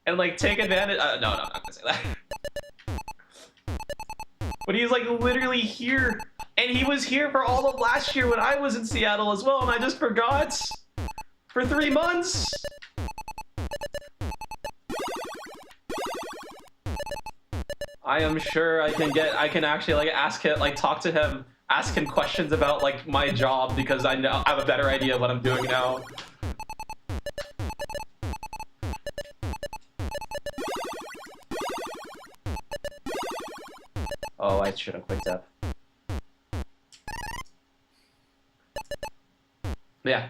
and like take advantage. No, I'm not gonna say that. But he's like literally here, and he was here for all of last year when I was in Seattle as well, and I just forgot. For 3 months. I am sure I can actually like ask him, like talk to him, ask him questions about like my job because I have a better idea of what I'm doing now. Oh, I should have quicked up. Yeah.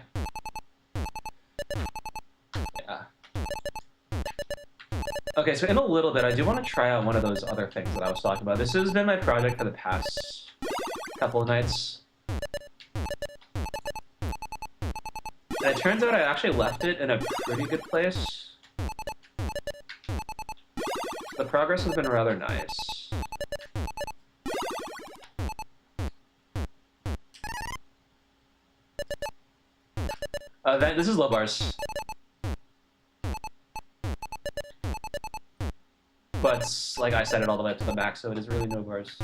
Yeah. Okay, so in a little bit, I do want to try out one of those other things that I was talking about. This has been my project for the past couple of nights. And it turns out I actually left it in a pretty good place. The progress has been rather nice. This is low bars. But, like, I set it all the way up to the max, so it is really no bars.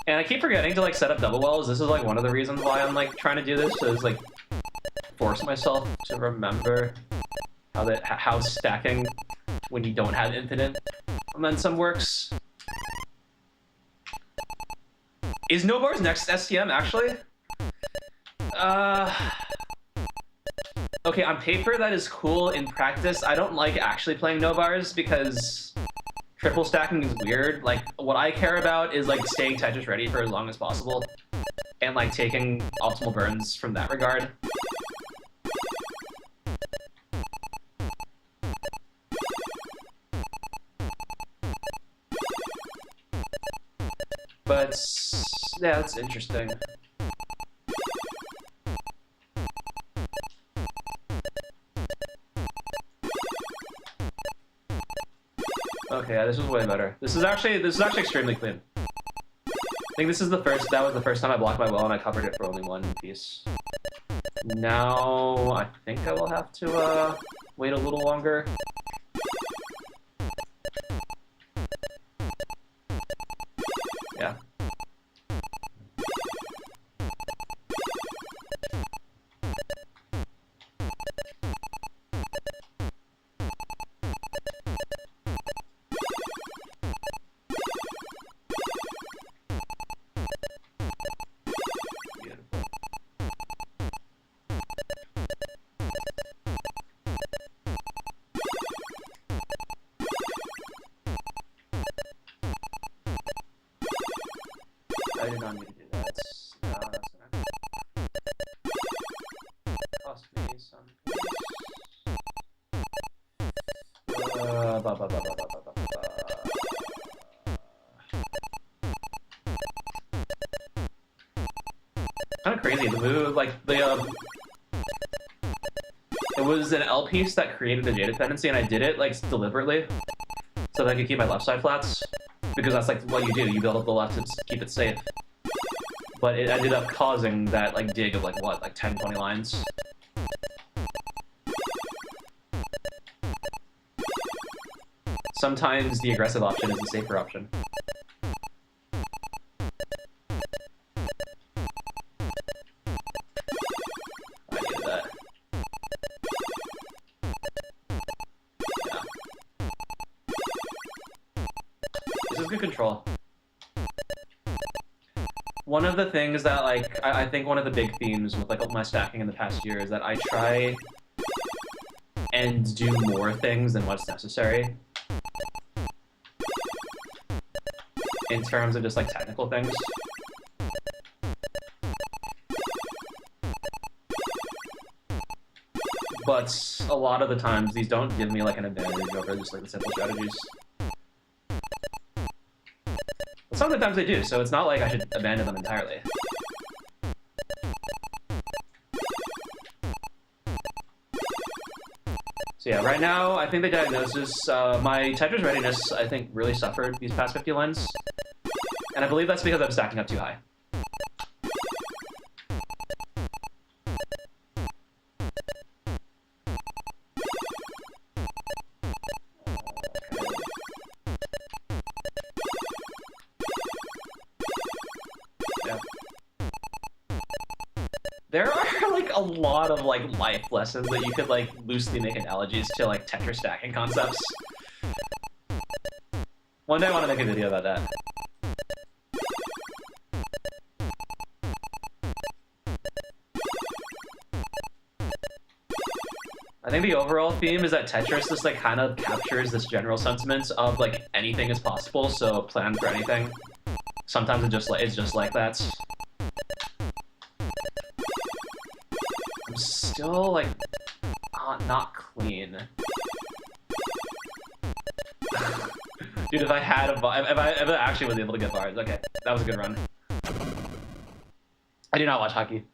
And I keep forgetting to, like, set up double wells. This is, like, one of the reasons why I'm, like, trying to do this, is, like, force myself to remember how stacking when you don't have infinite momentum works. Is no bars next STM, actually? Okay, on paper that is cool. In practice, I don't like actually playing no bars because triple stacking is weird. Like, what I care about is, like, staying Tetris ready for as long as possible and, like, taking optimal burns from that regard. But, yeah, that's interesting. Okay, yeah, this was way better. This is actually extremely clean. I think this is that was the first time I blocked my well and I covered it for only one piece. Now, I think I will have to, wait a little longer. Yeah. I did not need to do that. No, that's gonna cost me some kind of crazy. The move, like, it was an L piece that created the J dependency, and I did it, like, deliberately so that I could keep my left side flats. Because that's, like, what you do. You build up the left to keep it safe. But it ended up causing that, like, dig of, like, what, like 10, 20 lines? Sometimes the aggressive option is the safer option. I needed that. Yeah. This is good control. One of the things that, like, I think one of the big themes with, like, my stacking in the past year is that I try and do more things than what's necessary. In terms of just, like, technical things. But a lot of the times, these don't give me, like, an advantage over just, like, the simple strategies. But some of the times they do, so it's not like I should abandon them entirely. So yeah, right now, I think the diagnosis, my Tetris readiness, I think, really suffered these past 50 lines. And I believe that's because I'm stacking up too high. Yeah. There are, like, a lot of, like, life lessons that you could, like, loosely make analogies to, like, Tetris stacking concepts. One day I want to make a video about that. I think the overall theme is that Tetris just, like, kind of captures this general sentiment of, like, anything is possible, so plan for anything. Sometimes it's just like that. I'm still like not clean. Dude, if I had if I actually was able to get bars, okay, that was a good run. I do not watch hockey.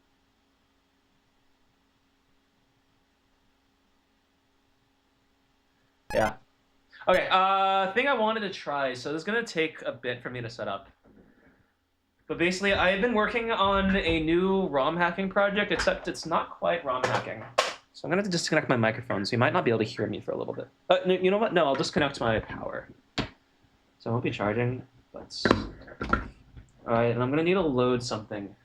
Yeah. Okay, thing I wanted to try, so this is gonna take a bit for me to set up. But basically, I've been working on a new ROM hacking project, except it's not quite ROM hacking. So I'm gonna have to disconnect my microphone, so you might not be able to hear me for a little bit. You know what? No, I'll disconnect my power. So I won't be charging, but... Alright, and I'm gonna need to load something.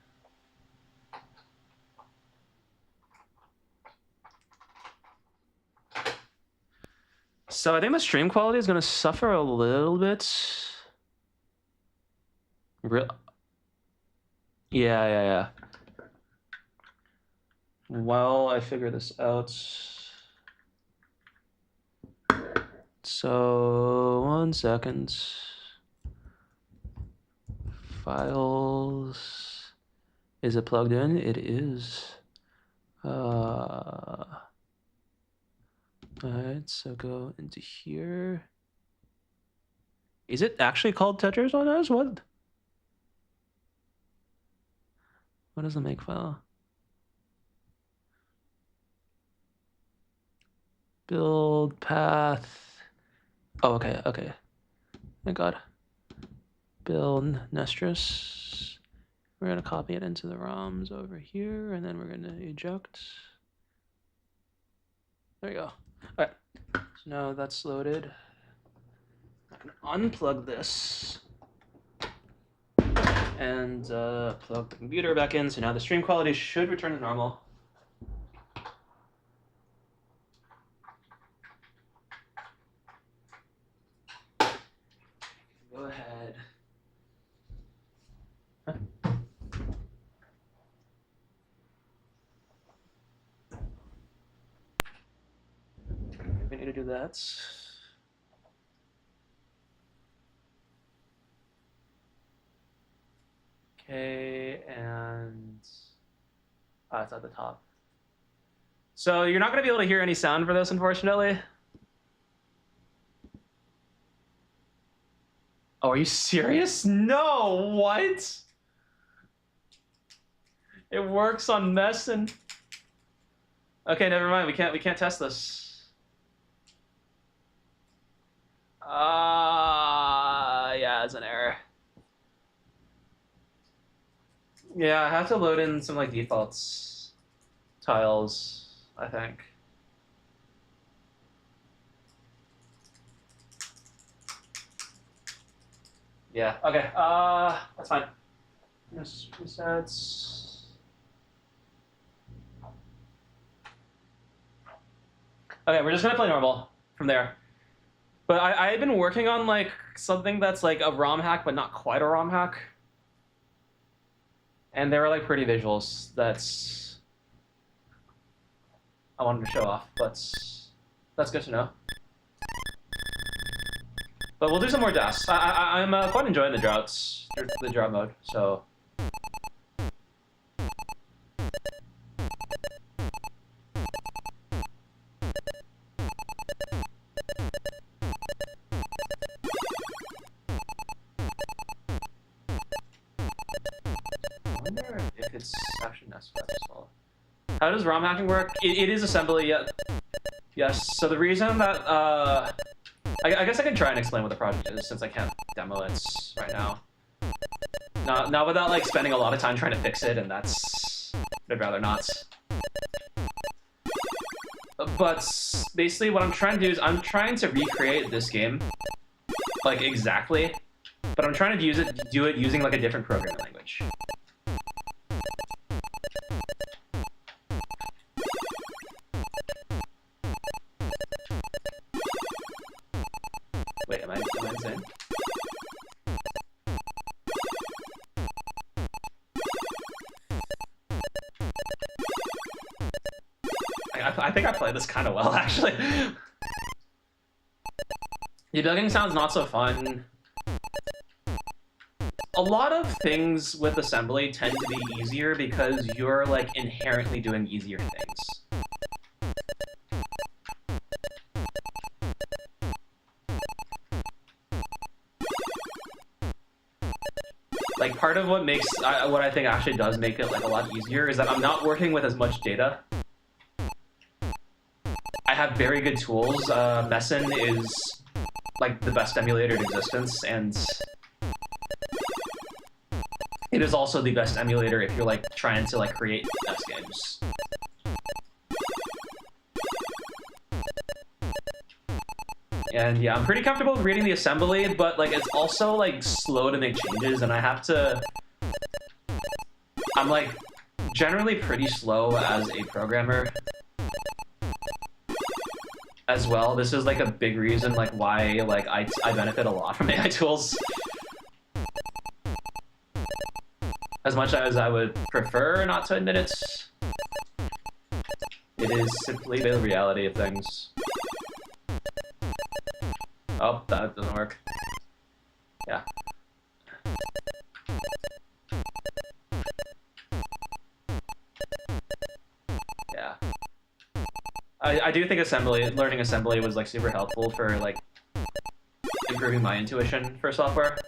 So I think the stream quality is gonna suffer a little bit. Yeah. While I figure this out. So, 1 second. Files. Is it plugged in? It is. Alright, so go into here. Is it actually called Tetris on us? What? What is the make file? Build path. Oh, okay. Thank God. Build Nestris. We're gonna copy it into the ROMs over here, and then we're gonna eject. There you go. All right. So now that's loaded. I can unplug this and plug the computer back in. So now the stream quality should return to normal. Go ahead. Huh? We need to do that. Okay, and it's at the top. So you're not going to be able to hear any sound for this, unfortunately. Oh, are you serious? No, what? It works on mess and... Okay, never mind. We can't test this. Yeah, it's an error. Yeah, I have to load in some like defaults tiles, I think. Yeah, okay, that's fine. Just resets. Okay, we're just gonna play normal from there. But I've been working on like something that's like a ROM hack, but not quite a ROM hack. And they were like pretty visuals that's I wanted to show off, but that's good to know. But we'll do some more DAS. I'm quite enjoying the droughts, the drought mode, so. I wonder if it's actually necessary as well. How does ROM hacking work? It is assembly, yeah. Yes, so the reason that, I guess I can try and explain what the project is since I can't demo it right now. Not without like spending a lot of time trying to fix it, and that's... I'd rather not. But basically what I'm trying to do is I'm trying to recreate this game, like exactly, but I'm trying to do it using like a different programming language. Wait, am I insane? I think I played this kind of well, actually. Debugging sounds not so fun. a lot of things with assembly tend to be easier because you're like inherently doing easier things. Like part of what makes what I think actually does make it like a lot easier is that I'm not working with as much data. I have very good tools. Messen is like the best emulator in existence, and it is also the best emulator if you're like trying to like create NES games. And yeah, I'm pretty comfortable with reading the assembly, but like it's also like slow to make changes, and I have to... I'm like generally pretty slow as a programmer as well. This is like a big reason like why like I benefit a lot from AI tools. As much as I would prefer not to admit it, it is simply the reality of things. Oh, that doesn't work. Yeah. Yeah. I do think learning assembly was like super helpful for like improving my intuition for software.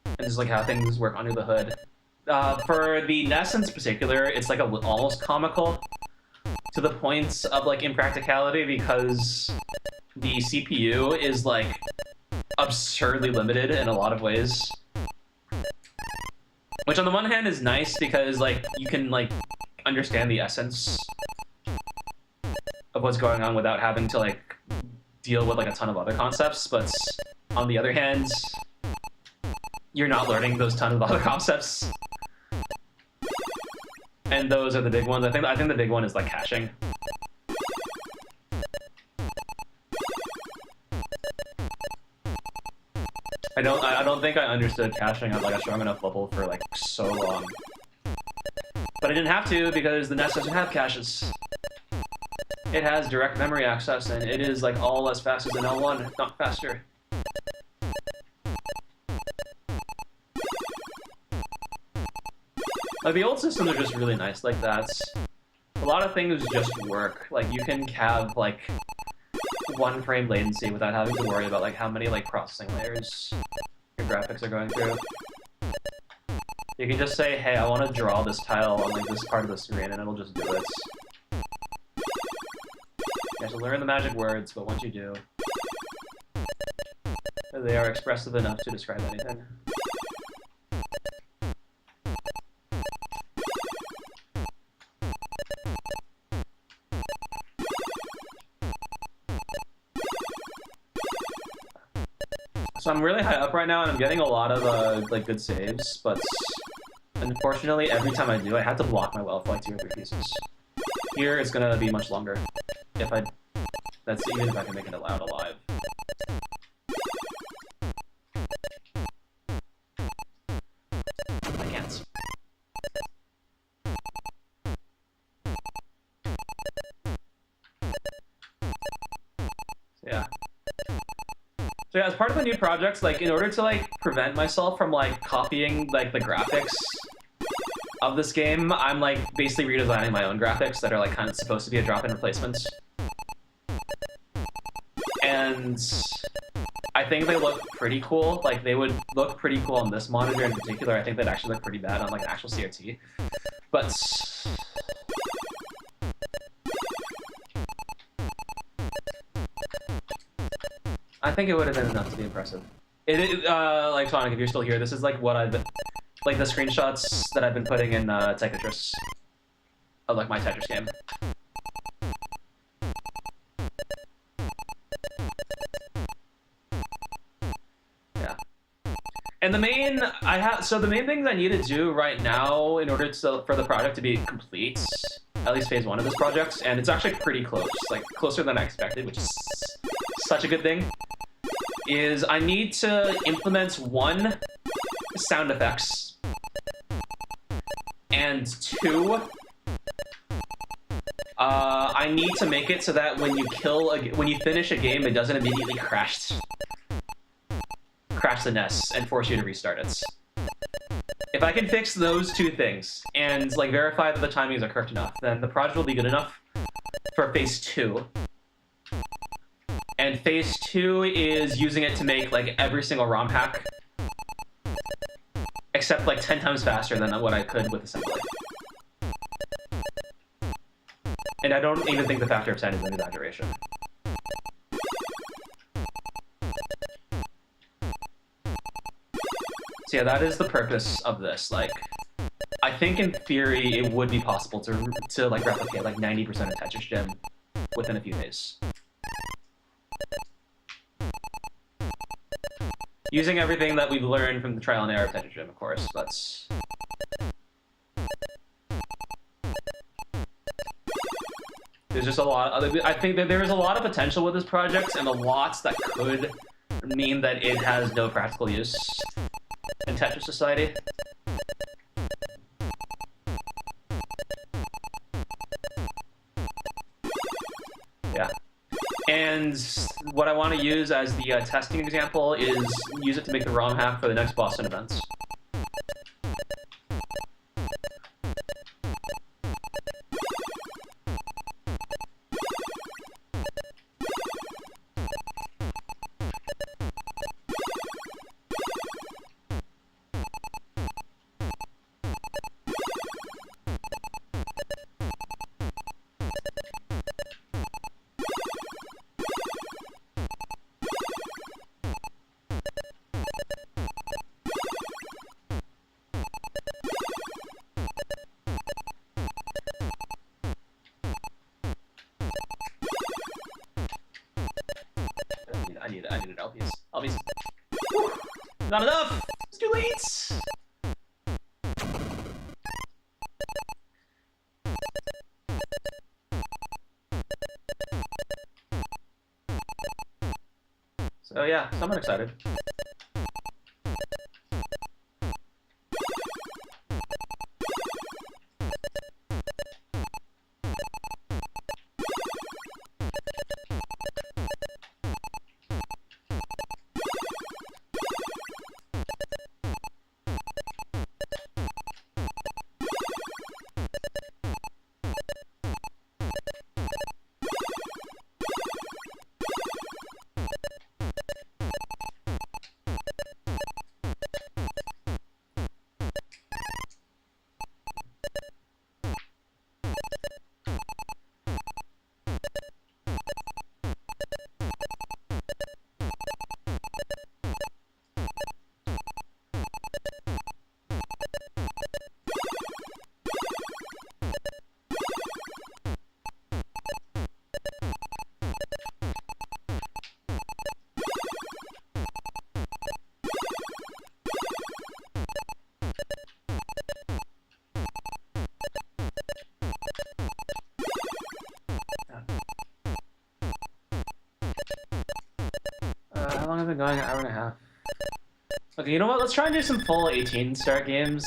And just like how things work under the hood. For the NES in particular, it's like almost comical to the point of like impracticality because the CPU is like absurdly limited in a lot of ways. Which on the one hand is nice because like you can like understand the essence of what's going on without having to like deal with like a ton of other concepts, but on the other hand, you're not learning those ton of other concepts. And those are the big ones. I think the big one is like caching. I don't think I understood caching at like a strong enough level for like so long. But I didn't have to because the NES doesn't have caches. It has direct memory access, and it is like all as fast as an L1, if not faster. Like, the old systems are just really nice like that. A lot of things just work. Like, you can have, like, 1 frame latency without having to worry about, like, how many, like, processing layers your graphics are going through. You can just say, hey, I want to draw this tile on, like, this part of the screen, and it'll just do it. You have to learn the magic words, but once you do, they are expressive enough to describe anything. So I'm really high up right now, and I'm getting a lot of like good saves, but unfortunately, every time I do, I have to block my well for like 2 or 3 pieces. Here, it's gonna be much longer. That's even if I can make it out alive. I can't. So yeah. So yeah, as part of the new projects, like, in order to, like, prevent myself from, like, copying, like, the graphics of this game, I'm, like, basically redesigning my own graphics that are, like, kind of supposed to be a drop-in replacement. And I think they look pretty cool. Like, they would look pretty cool on this monitor in particular. I think they'd actually look pretty bad on, like, an actual CRT. But I think it would have been enough to be impressive. Like, Sonic, if you're still here, this is, like, what I've been... Like, the screenshots that I've been putting in Tetris of, like, my Tetris game. Yeah. And the main... So the main things I need to do right now in order for the project to be complete, at least phase 1 of this project, and it's actually pretty close, like, closer than I expected, which is such a good thing, is I need to implement 1, sound effects, and 2, I need to make it so that when you finish a game, it doesn't immediately crash the NES and force you to restart it. If I can fix those two things and like verify that the timings are correct enough, then the project will be good enough for phase 2. And phase 2 is using it to make like every single ROM hack, except like 10 times faster than what I could with assembly. And I don't even think the factor of 10 is an exaggeration. So yeah, that is the purpose of this. Like, I think in theory it would be possible to like replicate like 90% of Tetris Gym within a few days. Using everything that we've learned from the trial and error of Tetris Gym, of course, but... There's just a lot... I think that there is a lot of potential with this project, and a lot that could mean that it has no practical use in Tetris Society. Yeah. And what I want to use as the testing example is use it to make the ROM hack for the next Boston events. I need an LPs. LPs. Whew. Not enough! It's too late! So yeah, somewhat excited. How long have I been going? An hour and a half. Okay, you know what? Let's try and do some full 18 start games.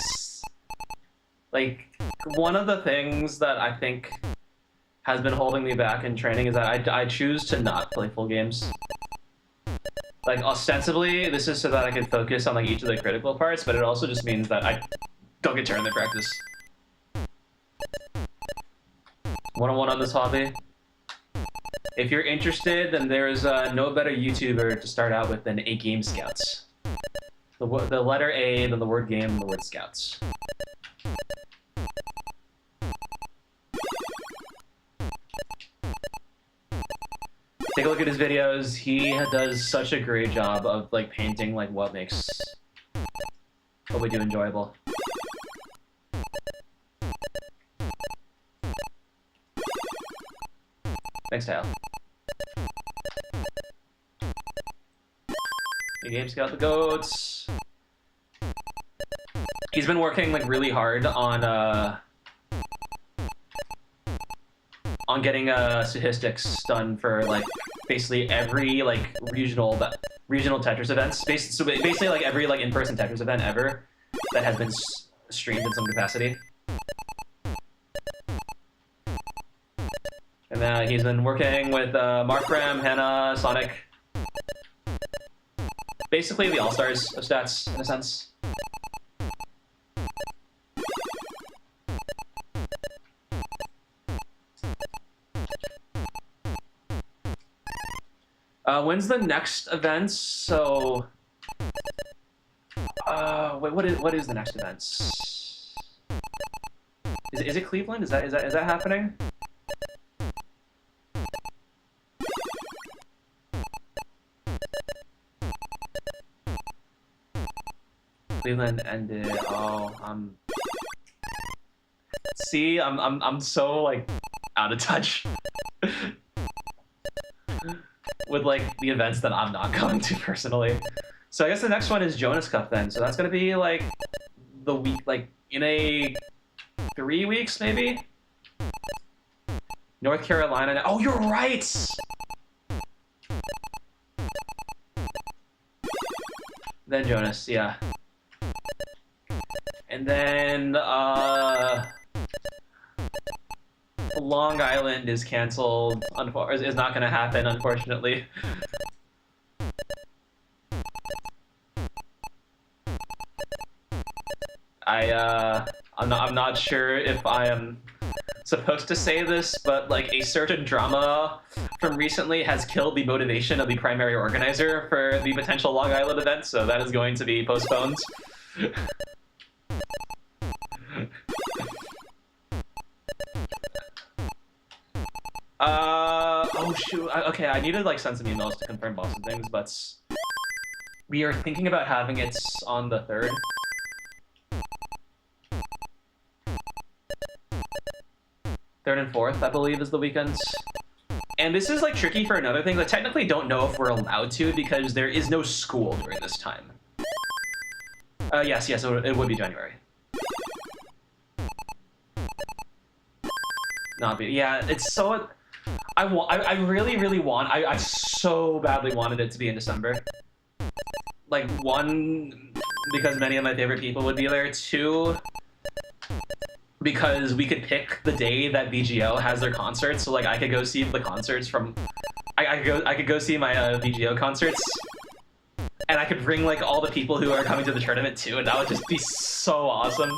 Like, one of the things that I think has been holding me back in training is that I choose to not play full games. Like, ostensibly, this is so that I can focus on like each of the critical parts, but it also just means that I don't get tournament practice. 101 on this hobby. If you're interested, then there's no better YouTuber to start out with than A Game Scouts. The letter A, then the word game, and the word scouts. Take a look at his videos. He does such a great job of like painting like what makes what we do enjoyable. Thanks, Tal. The Game Scout the goats. He's been working like really hard on getting statistics done for like basically every like regional Tetris events. So basically like every like in-person Tetris event ever that has been streamed in some capacity. And he's been working with Mark Bram, Hannah, Sonic. Basically the all-stars of stats, in a sense. When's the next event? So... wait, what is the next event? Is it Cleveland? Is that happening? Cleveland ended. Oh, see, I'm so like out of touch with like the events that I'm not going to personally. So I guess the next one is Jonas Cup then. So that's gonna be like the week, like in 3 weeks maybe. North Carolina. Oh, you're right. Then Jonas, yeah. And then Long Island is canceled. Is not going to happen, unfortunately. I'm not sure if I am supposed to say this, but like a certain drama from recently has killed the motivation of the primary organizer for the potential Long Island event, so that is going to be postponed. Oh shoot, okay, I need to like send some emails to confirm Boston things, but we are thinking about having it on the 3rd. Third and 4th, I believe, is the weekends. And this is like tricky for another thing. I technically don't know if we're allowed to because there is no school during this time. Yes, it would be January. Not be, yeah, it's so. I really want. I so badly wanted it to be in December. Like, 1, because many of my favorite people would be there. 2, because we could pick the day that VGO has their concerts, so like I could go see the concerts from. I could go see my VGO concerts, and I could bring like all the people who are coming to the tournament too, and that would just be so awesome.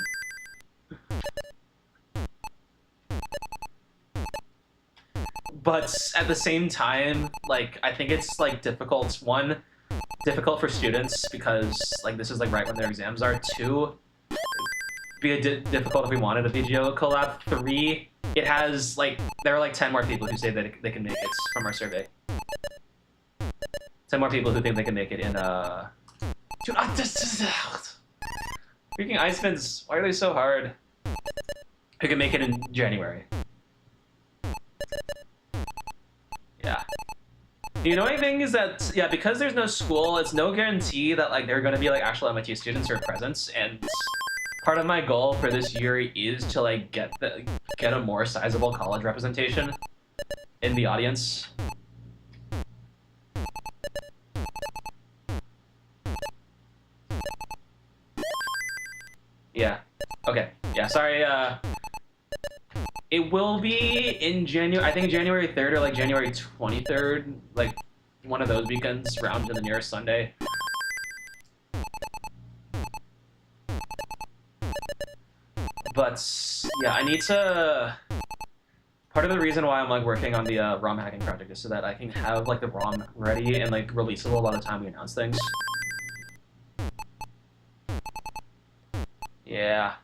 But at the same time, like, I think it's like difficult. 1, difficult for students because like this is like right when their exams are. 2, be difficult if we wanted a VGO collab. 3, it has like there are like 10 more people who say that they can make it from our survey. 10 more people who think they can make it in dude, freaking ice spins, why are they so hard? Who can make it in January? Yeah. The annoying thing is that, yeah, because there's no school, it's no guarantee that like there are going to be like actual MIT students who are present, and part of my goal for this year is to like get a more sizable college representation in the audience. Yeah. Okay. Yeah, sorry, it will be in January, I think January 3rd or like January 23rd, like one of those weekends, round to the nearest Sunday. But yeah, I need to. Part of the reason why I'm like working on the ROM hacking project is so that I can have like the ROM ready and like releasable by the time we announce things. Yeah.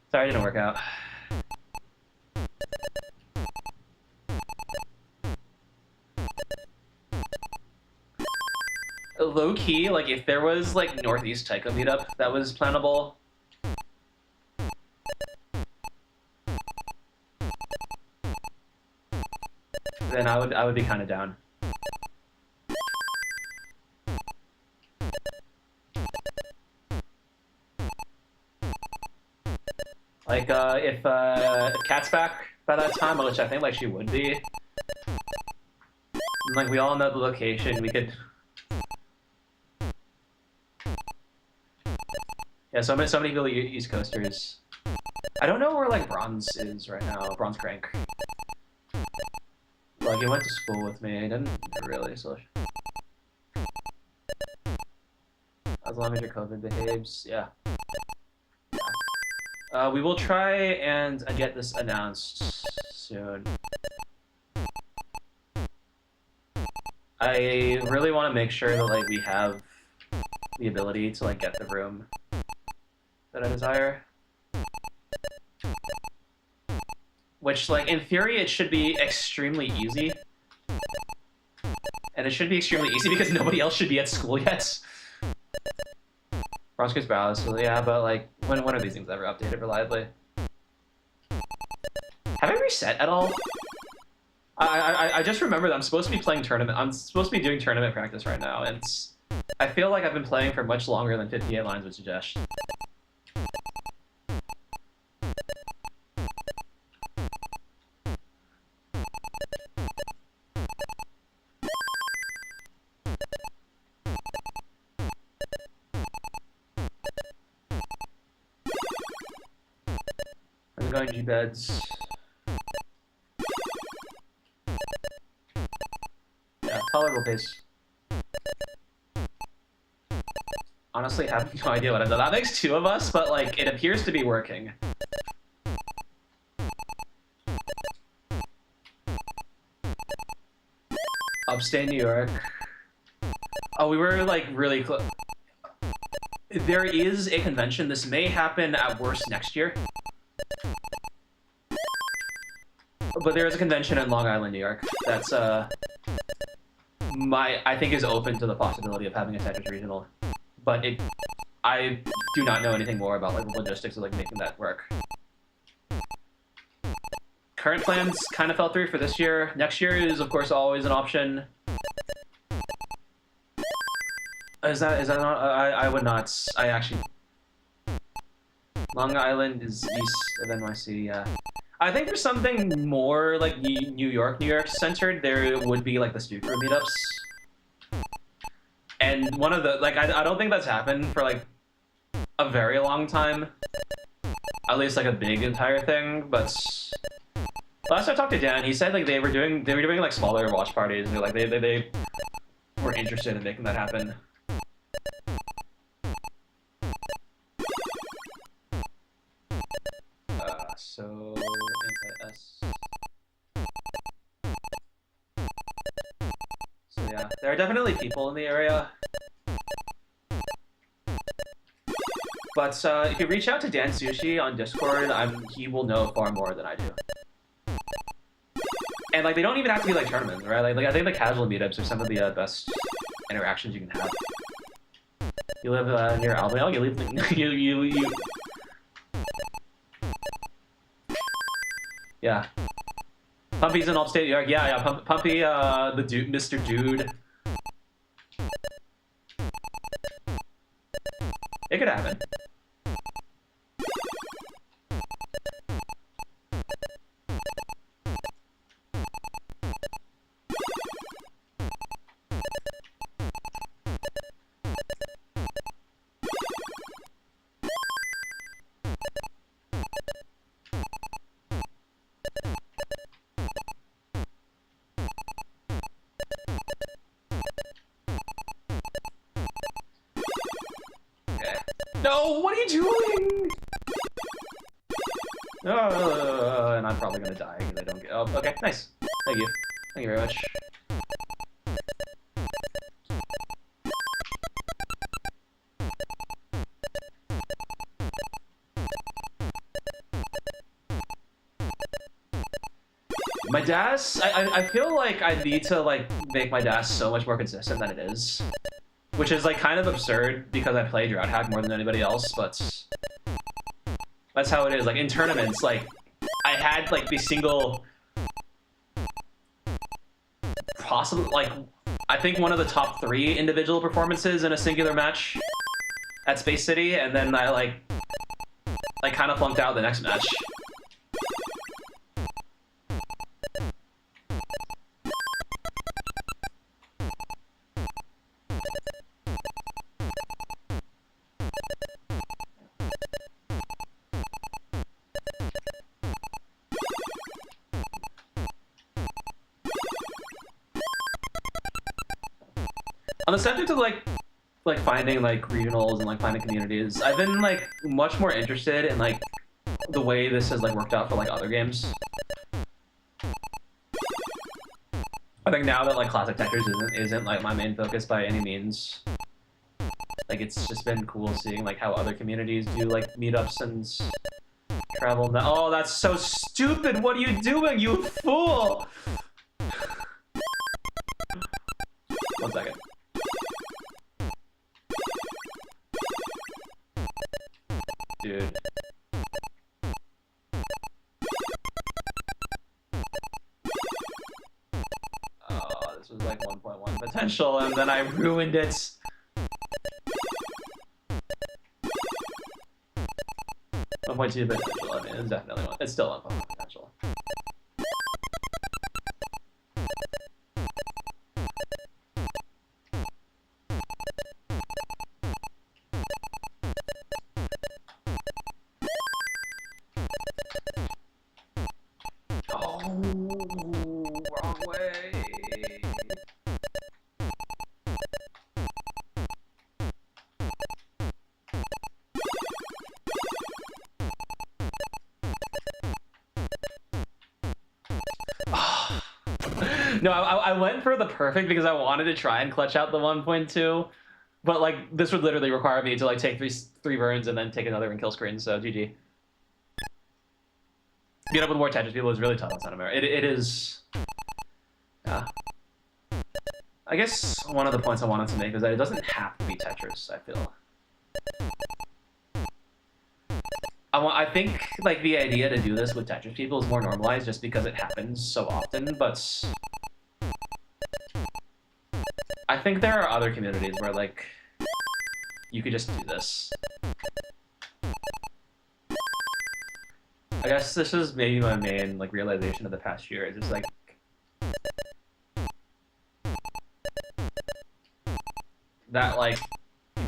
Sorry, it didn't work out. Low key, like if there was like Northeast Taiko meetup that was plannable. Then I would be kind of down. Like if Kat's back by that time, which I think like she would be, and, like we all know the location, we could. Yeah, so many people East Coasters. I don't know where like Bronze is right now. Bronze Crank. Like, he went to school with me. He didn't really, so... As long as your COVID behaves, yeah. We will try and get this announced soon. I really want to make sure that, like, we have the ability to, like, get the room that I desire. Which, like, in theory, it should be extremely easy. And it should be extremely easy because nobody else should be at school yet. Roscoe's browse, so yeah, but, like, when are these things ever updated reliably? Have I reset at all? I just remember that I'm supposed to be playing tournament. I'm supposed to be doing tournament practice right now, and I feel like I've been playing for much longer than 58 lines would suggest. I'm going G beds. Yeah, tolerable pace. Honestly, I have no idea what I've done. That makes 2 of us, but, like, it appears to be working. Upstate New York. Oh, we were, like, really close. There is a convention. This may happen at worst next year. But there is a convention in Long Island, New York. That's, I think is open to the possibility of having a Tetris regional. But I do not know anything more about, like, the logistics of, like, making that work. Current plans kind of fell through for this year. Next year is, of course, always an option. Is that not? I would not. I actually. Long Island is east of NYC. Yeah. I think there's something more like New York centered. There would be like the Stuke Room meetups. And one of the, like, I don't think that's happened for, like, a very long time. At least, like, a big entire thing, but... Last I talked to Dan, he said, like, they were doing like, smaller watch parties, and like, they were interested in making that happen. So... anti-S... So yeah, there are definitely people in the area. But if you reach out to Dan Sushi on Discord, he will know far more than I do. And, like, they don't even have to be, like, tournaments, right? Like I think the casual meetups are some of the best interactions you can have. You live near Albany? Oh, you live... you... Yeah. Pumpy's in upstate New York. Yeah, Pumpy, the dude, Mr. Dude. It could happen. No, what are you doing? And I'm probably gonna die because I don't get. Oh, okay, nice. Thank you. Thank you very much. My dash, I feel like I need to, like, make my dash so much more consistent than it is. Which is, like, kind of absurd because I play Drought Hack more than anybody else, but that's how it is. Like, in tournaments, like, I had, like, the single... possible, like, I think one of the top 3 individual performances in a singular match at Space City, and then I, like kind of flunked out the next match. On the subject of like finding like regionals and like finding communities, I've been like much more interested in like the way this has like worked out for like other games. I think now that like classic Tetris isn't like my main focus by any means, like it's just been cool seeing like how other communities do like meetups and travel. Oh, that's so stupid! What are you doing, you fool? 1 second. Dude. Oh, this was like 1.1 potential, and then I ruined it. 1.2 potential. I mean, it's definitely one. It's still 1.1 potential. Wrong way. No, I went for the perfect because I wanted to try and clutch out the 1.2, but like this would literally require me to like take three burns and then take another and kill screen. So GG. Meet up with more Tetris people is really tough on Center. It is. Yeah. I guess one of the points I wanted to make is that it doesn't have to be Tetris. I feel. I think like the idea to do this with Tetris people is more normalized just because it happens so often, but I think there are other communities where like you could just do this. I guess this is maybe my main like realization of the past year is just like that like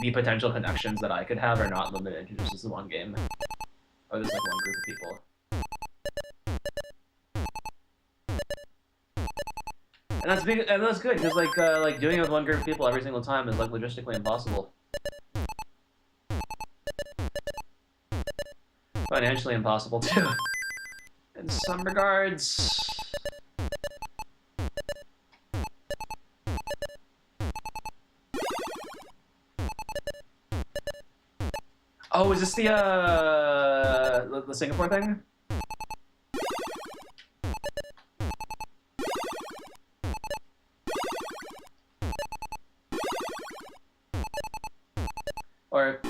the potential connections that I could have are not limited to just this one game or this like one group of people. And that's big, and that's good because like doing it with one group of people every single time is like logistically impossible. Financially impossible too. In some regards. Oh, is this the Singapore thing? Or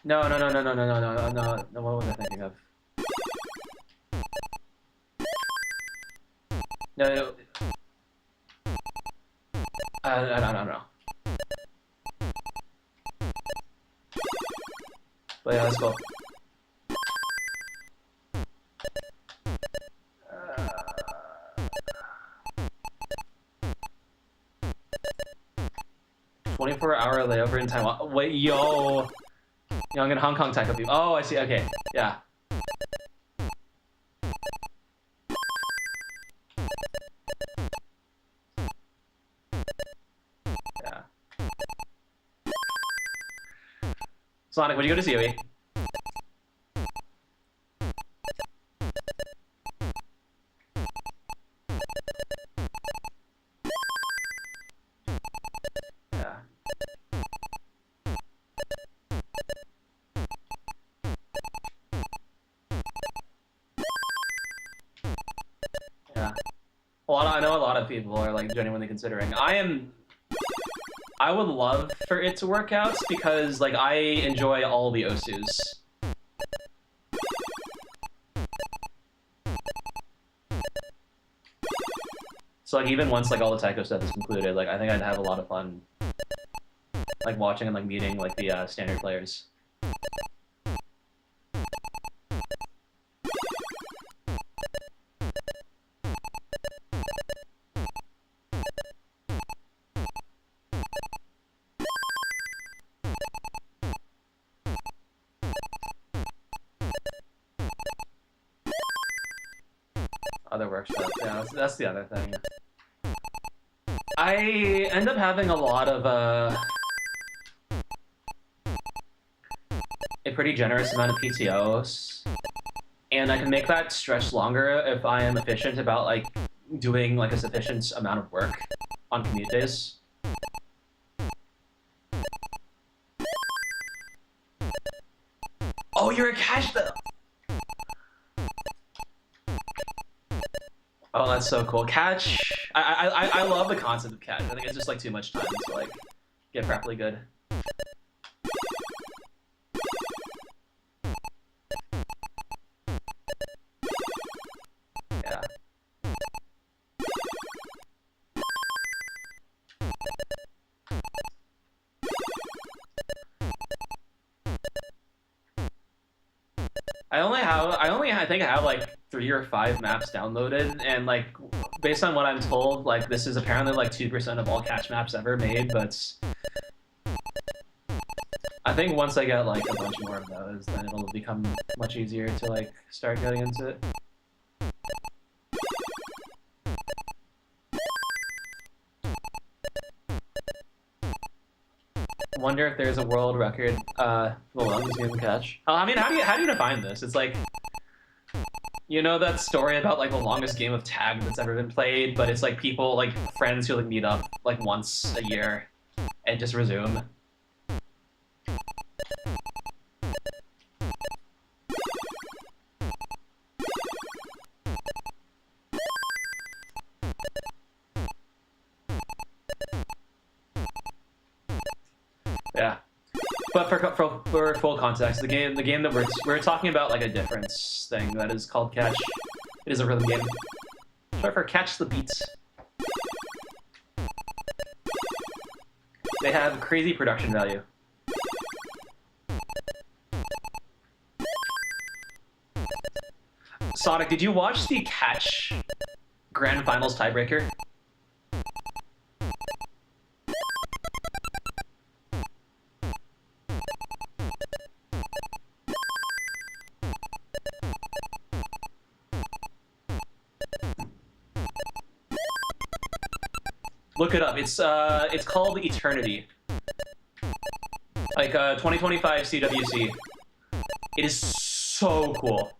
no, what was I thinking of? No. I don't know. But yeah, that's cool. 24-hour layover in Taiwan. Wait, yo. Young in Hong Kong type of people. Oh, I see. Okay. Yeah. Yeah. Sonic, would you go to COE? I know a lot of people are like genuinely considering. I would love for it to work out because like I enjoy all the Osus. So like even once like all the Taiko stuff is concluded, like I think I'd have a lot of fun like watching and like meeting like the standard players. other workshop. Yeah, that's the other thing. I end up having a lot of a pretty generous amount of PTOs, and I can make that stretch longer if I am efficient about like doing like a sufficient amount of work on commute days. Oh, you're a catch though. Oh, that's so cool. Catch. I love the concept of catch. I think it's just like too much time to like get properly good. Yeah. I think I have like 3 or 5 maps downloaded, and like based on what I'm told, like this is apparently like 2% of all catch maps ever made, but I think once I get like a bunch more of those, then it'll become much easier to like start getting into it. Wonder if there's a world record for the longest game of catch. I mean, how do you define this? It's like, you know that story about like the longest game of tag that's ever been played, but it's like people, like friends who like meet up like once a year and just resume. Yeah. But for full context, the game that we're talking about like a difference thing that is called catch. It is a rhythm game. Short for catch the beats. They have crazy production value. Sonic, did you watch the catch Grand Finals tiebreaker? Look it up. It's called Eternity. Like 2025 CWC. It is so cool.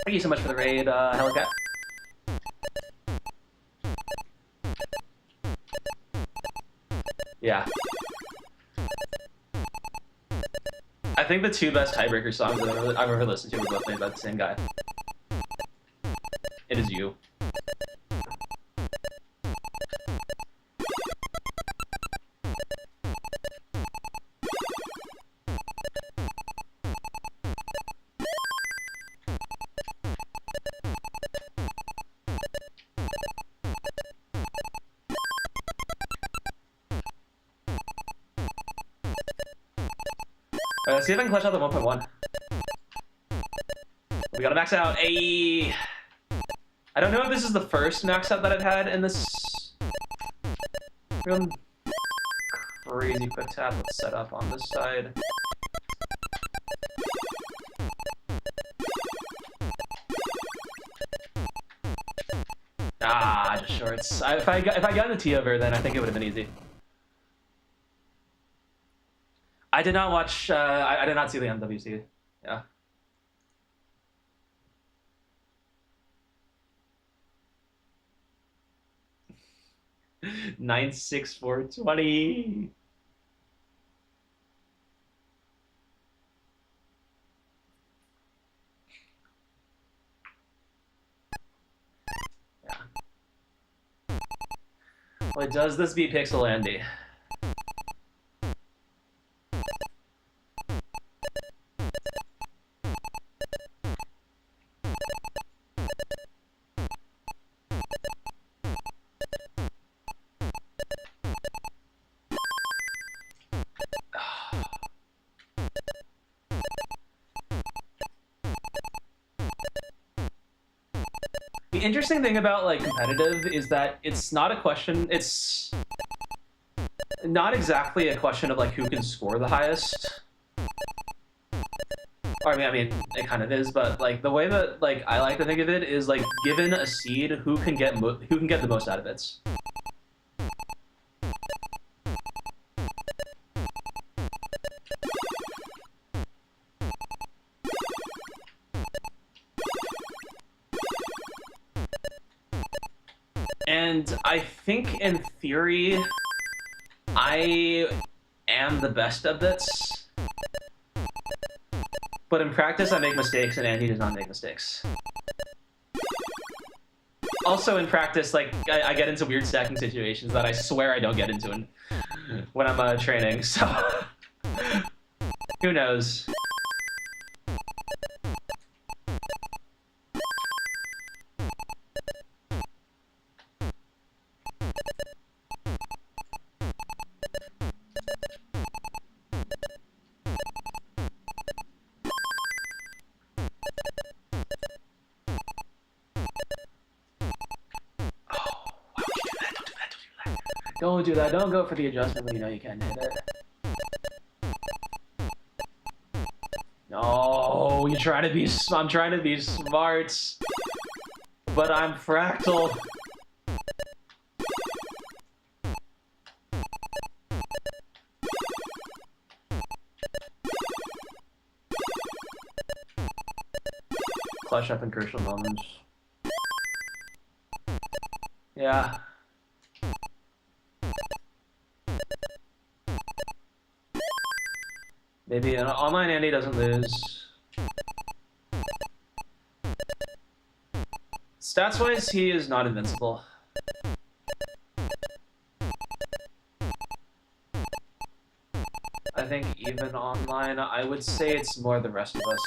Thank you so much for the raid, Helicat. Yeah. I think the 2 best tiebreaker songs I've ever listened to were both made by the same guy. It is you. Alright, let's see if I can clutch out the 1.1. We gotta max out. I don't know if this is the first max out that I've had in this real crazy quick tap. Let's set up on this side. Ah, just shorts. If I got the T over, then I think it would have been easy. I did not watch. I did not see the MWC. Yeah. Nine 6 420. Yeah. Wait, does this beat Pixel Andy? The interesting thing about like competitive is that it's not a question. It's not exactly a question of like who can score the highest. Or I mean, it kind of is, but like the way that like I like to think of it is like given a seed, who can get the most out of it. And I think in theory, I am the best of this. But in practice, I make mistakes, and Andy does not make mistakes. Also, in practice, like I get into weird stacking situations that I swear I don't get into when I'm training. So who knows? Don't do that. Don't go for the adjustment when you know you can't hit it. No, you try to be. I'm trying to be smart, but I'm fractal. Clutch up in crucial moments. Yeah. Maybe an online Andy doesn't lose. Stats-wise, he is not invincible. I think even online, I would say it's more the rest of us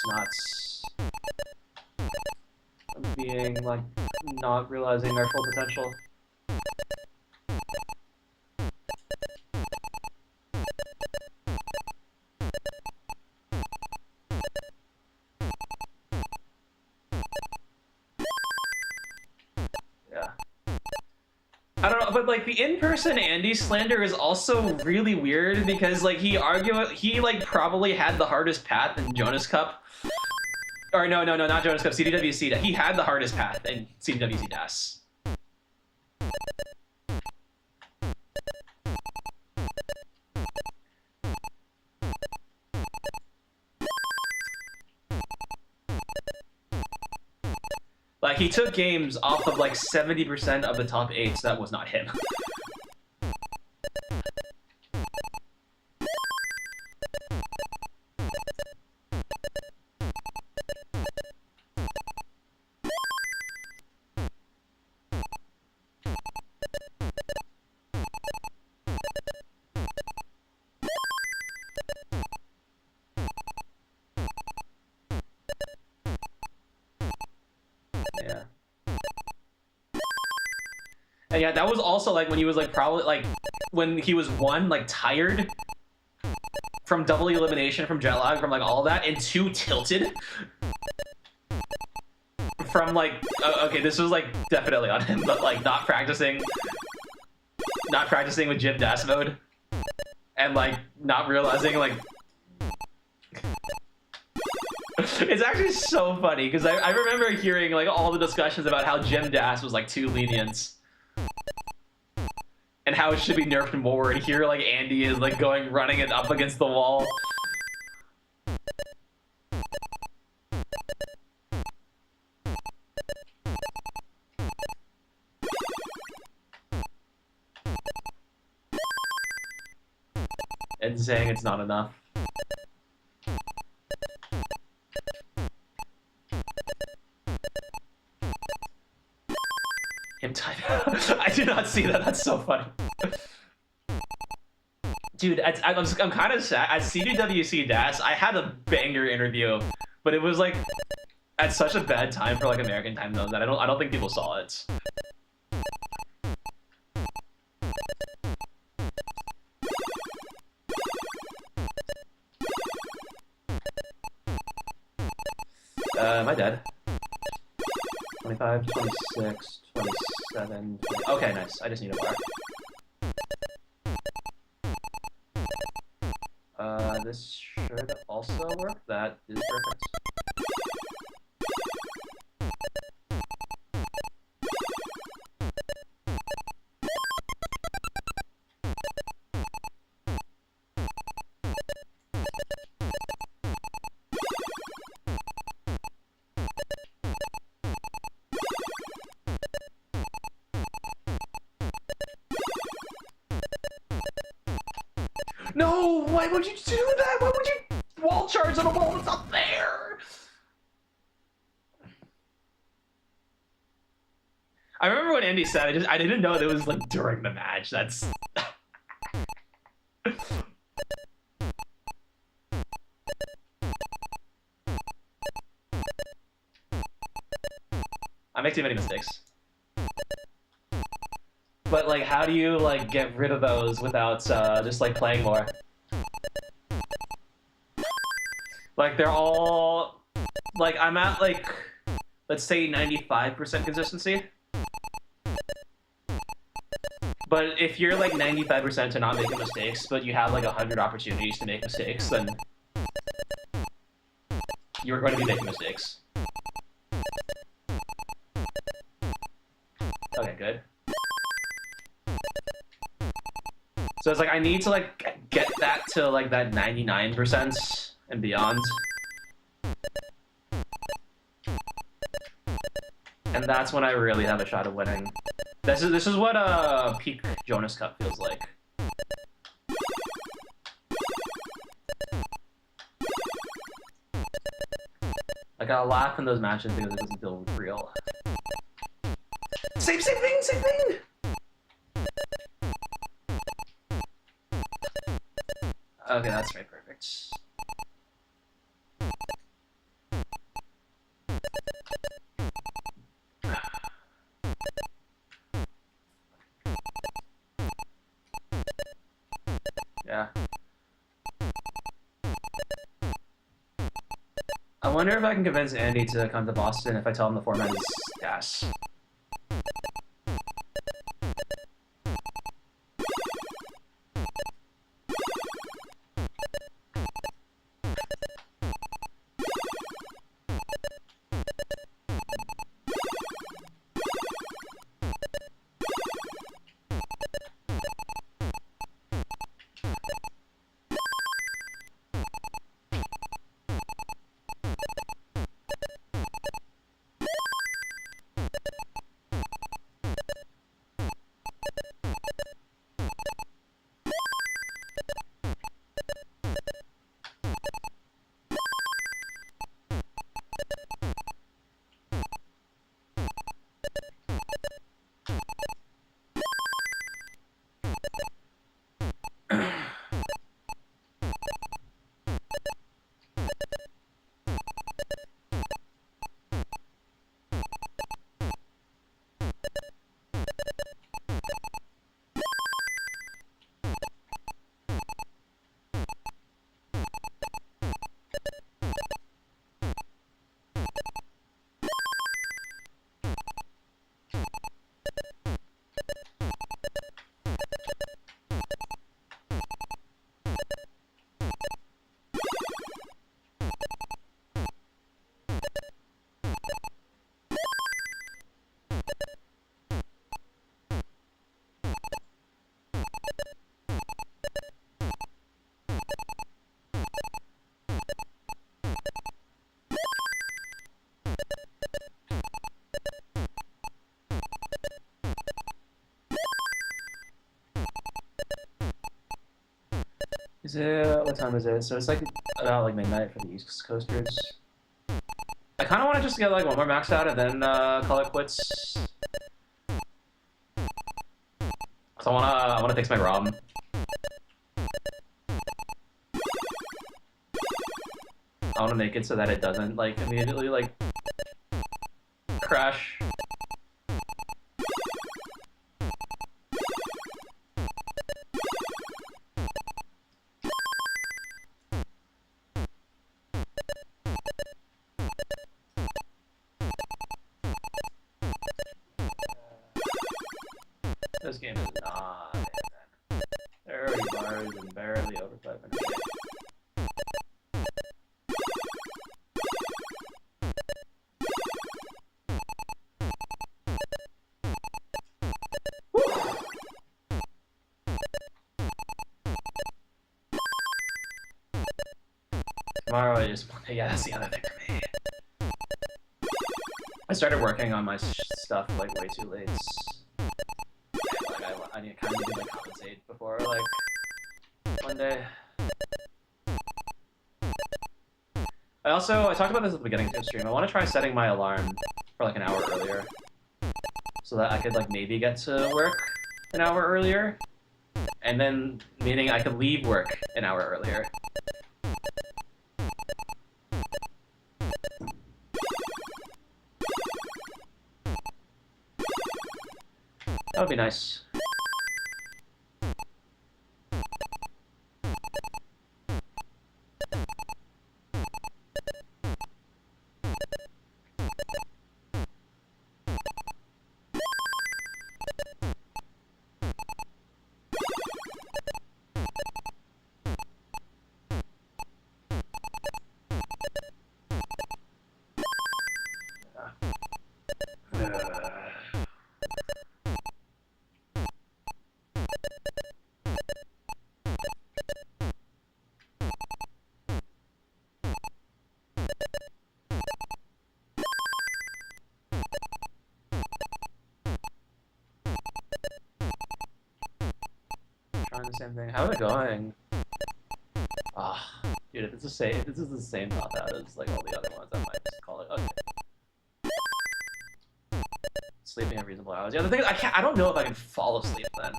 not realizing our full potential. I don't know, but like the in-person Andy slander is also really weird because like he like probably had the hardest path in Jonas Cup. Or no, not Jonas Cup, CDWC. He had the hardest path in CDWC DAS. Like, he took games off of, like, 70% of the top 8s that was not him. Yeah. And yeah, that was also like when he was like probably like when he was like tired. from double elimination, from jet lag, from like all that, and 2 tilted. From like, okay, this was like definitely on him, but like not practicing with Jim Dash mode, and like not realizing like. It's actually so funny because I remember hearing like all the discussions about how Jim Dash was like too lenient and how it should be nerfed more, and here like Andy is like running it up against the wall. And saying it's not enough. Him type. I did not see that. That's so funny. Dude, I'm kind of sad. At CDWC Dash, I had a banger interview, but it was like at such a bad time for like American time zone that I don't think people saw it. Am I dead? 25, 26, 27, 20. Okay, nice. I just need a bar. This should also work. That is perfect. No! Why would you do that? Why would you wall charge on a wall that's not there? I remember when Andy said, I didn't know that it was like during the match. That's... I make too many mistakes. But like, how do you like get rid of those without just like playing more? Like they're all like I'm at like let's say 95% consistency. But if you're like 95% to not making mistakes, but you have like 100 opportunities to make mistakes, then you're going to be making mistakes. Okay, good. So it's like I need to like get that to like that 99% and beyond. And that's when I really have a shot of winning. This is what peak Jonas Cup feels like. Like I laugh in those matches because it doesn't feel real. Same thing, same thing! Okay, that's right, perfect. Yeah. I wonder if I can convince Andy to come to Boston if I tell him the format is gas. Is it, what time is it? So it's like about like midnight for the East Coasters. I kind of want to just get like one more max out and then call it quits. So I wanna fix my ROM. I wanna make it so that it doesn't like immediately like crash. This game is not in. 30 bars and barely over 500. Tomorrow is Monday. Yeah, that's the other thing for me. I started working on my stuff like way too late. And, like I need kind of need to like compensate before like Monday. I talked about this at the beginning of the stream. I want to try setting my alarm for like an hour earlier, so that I could like maybe get to work an hour earlier, and then meaning I could leave work an hour earlier. That would be nice. Trying the same thing. How is it going? Ah, dude, if it's the same, if this is the same top out as like all the other ones, I might just call it okay. Sleeping at reasonable hours. Yeah, the thing is, I don't know if I can fall asleep then.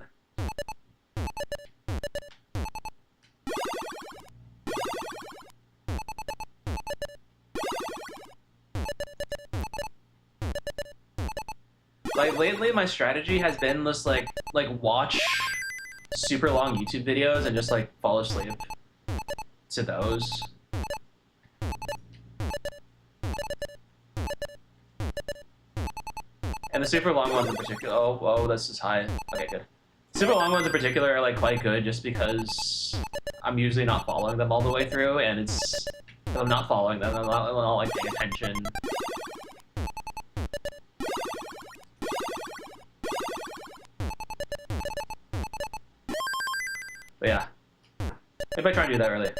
Like lately, my strategy has been just like watch super long YouTube videos and just like fall asleep to those. And the super long ones in particular. Oh, this is high. Okay, good. Super long ones in particular are like quite good just because I'm usually not following them all the way through, and it's if I'm not following them, I'm not like paying attention. But yeah, maybe I try and do that early.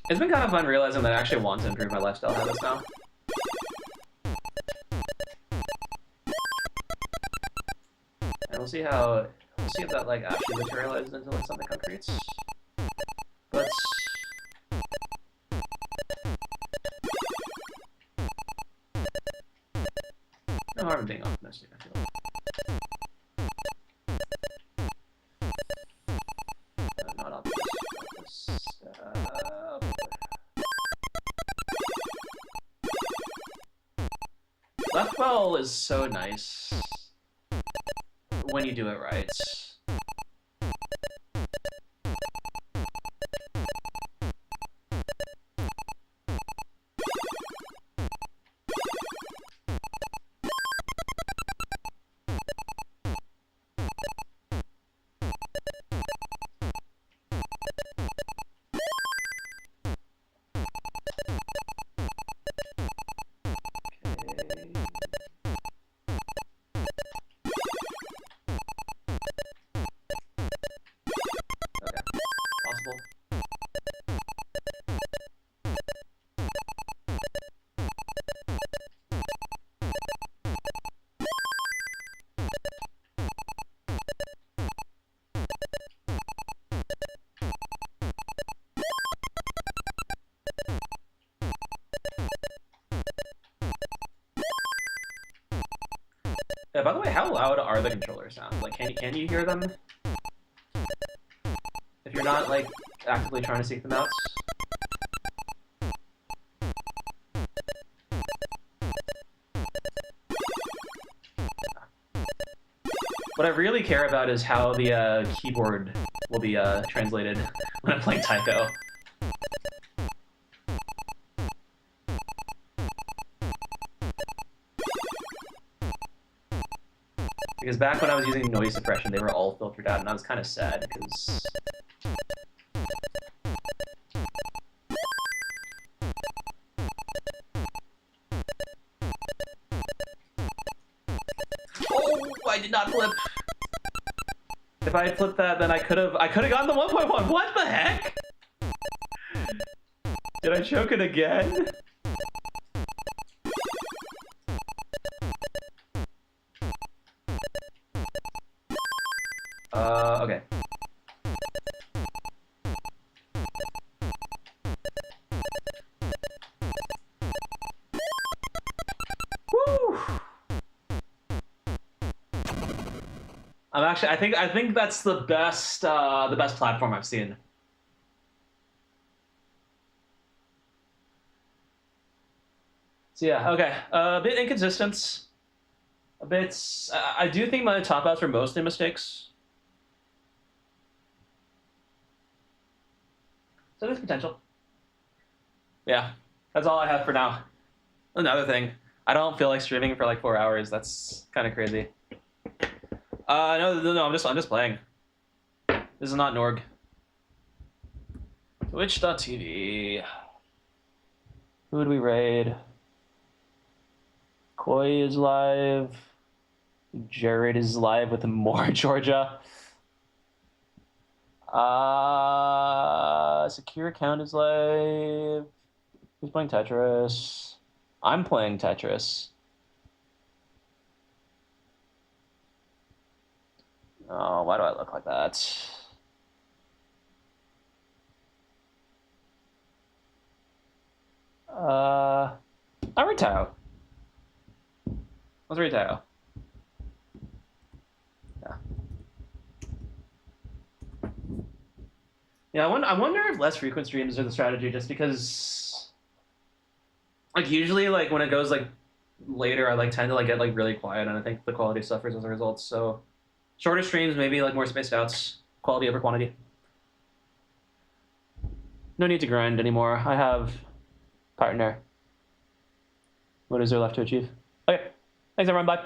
It's been kind of fun realizing that I actually want to improve my lifestyle habits now. And we'll see if that like actually materializes into like something concrete. But no harm in being optimistic, I feel like. I'm not optimistic about this stuff. Left ball is so nice when you do it right. Yeah, by the way, how loud are the controller sounds? Like, can you hear them? If you're not, like, actively trying to seek them out? What I really care about is how the keyboard will be translated when I'm playing Taiko. Because back when I was using noise suppression, they were all filtered out, and I was kind of sad, because... Oh, I did not flip! If I had flipped that, then I could have gotten the 1.1! What the heck?! Did I choke it again? Okay. Woo! I think that's the best platform I've seen. So yeah, okay. A bit inconsistent. A bit. I do think my top outs were mostly mistakes. So there's potential. Yeah, that's all I have for now. Another thing, I don't feel like streaming for like 4 hours. That's kind of crazy. No, I'm just playing. This is not Norg. Twitch.tv. Who would we raid? Koi is live. Jared is live with more Georgia. Secure account is live. Who's playing Tetris? I'm playing Tetris. Oh, why do I look like that? I'll read Tao. Let's read Tao. Yeah. Yeah, I wonder if less frequent streams are the strategy, just because, like, usually, like, when it goes, like, later, I, like, tend to, like, get, like, really quiet, and I think the quality suffers as a result, so shorter streams, maybe, like, more spaced outs, quality over quantity. No need to grind anymore. I have partner. What is there left to achieve? Okay. Thanks, everyone. Bye.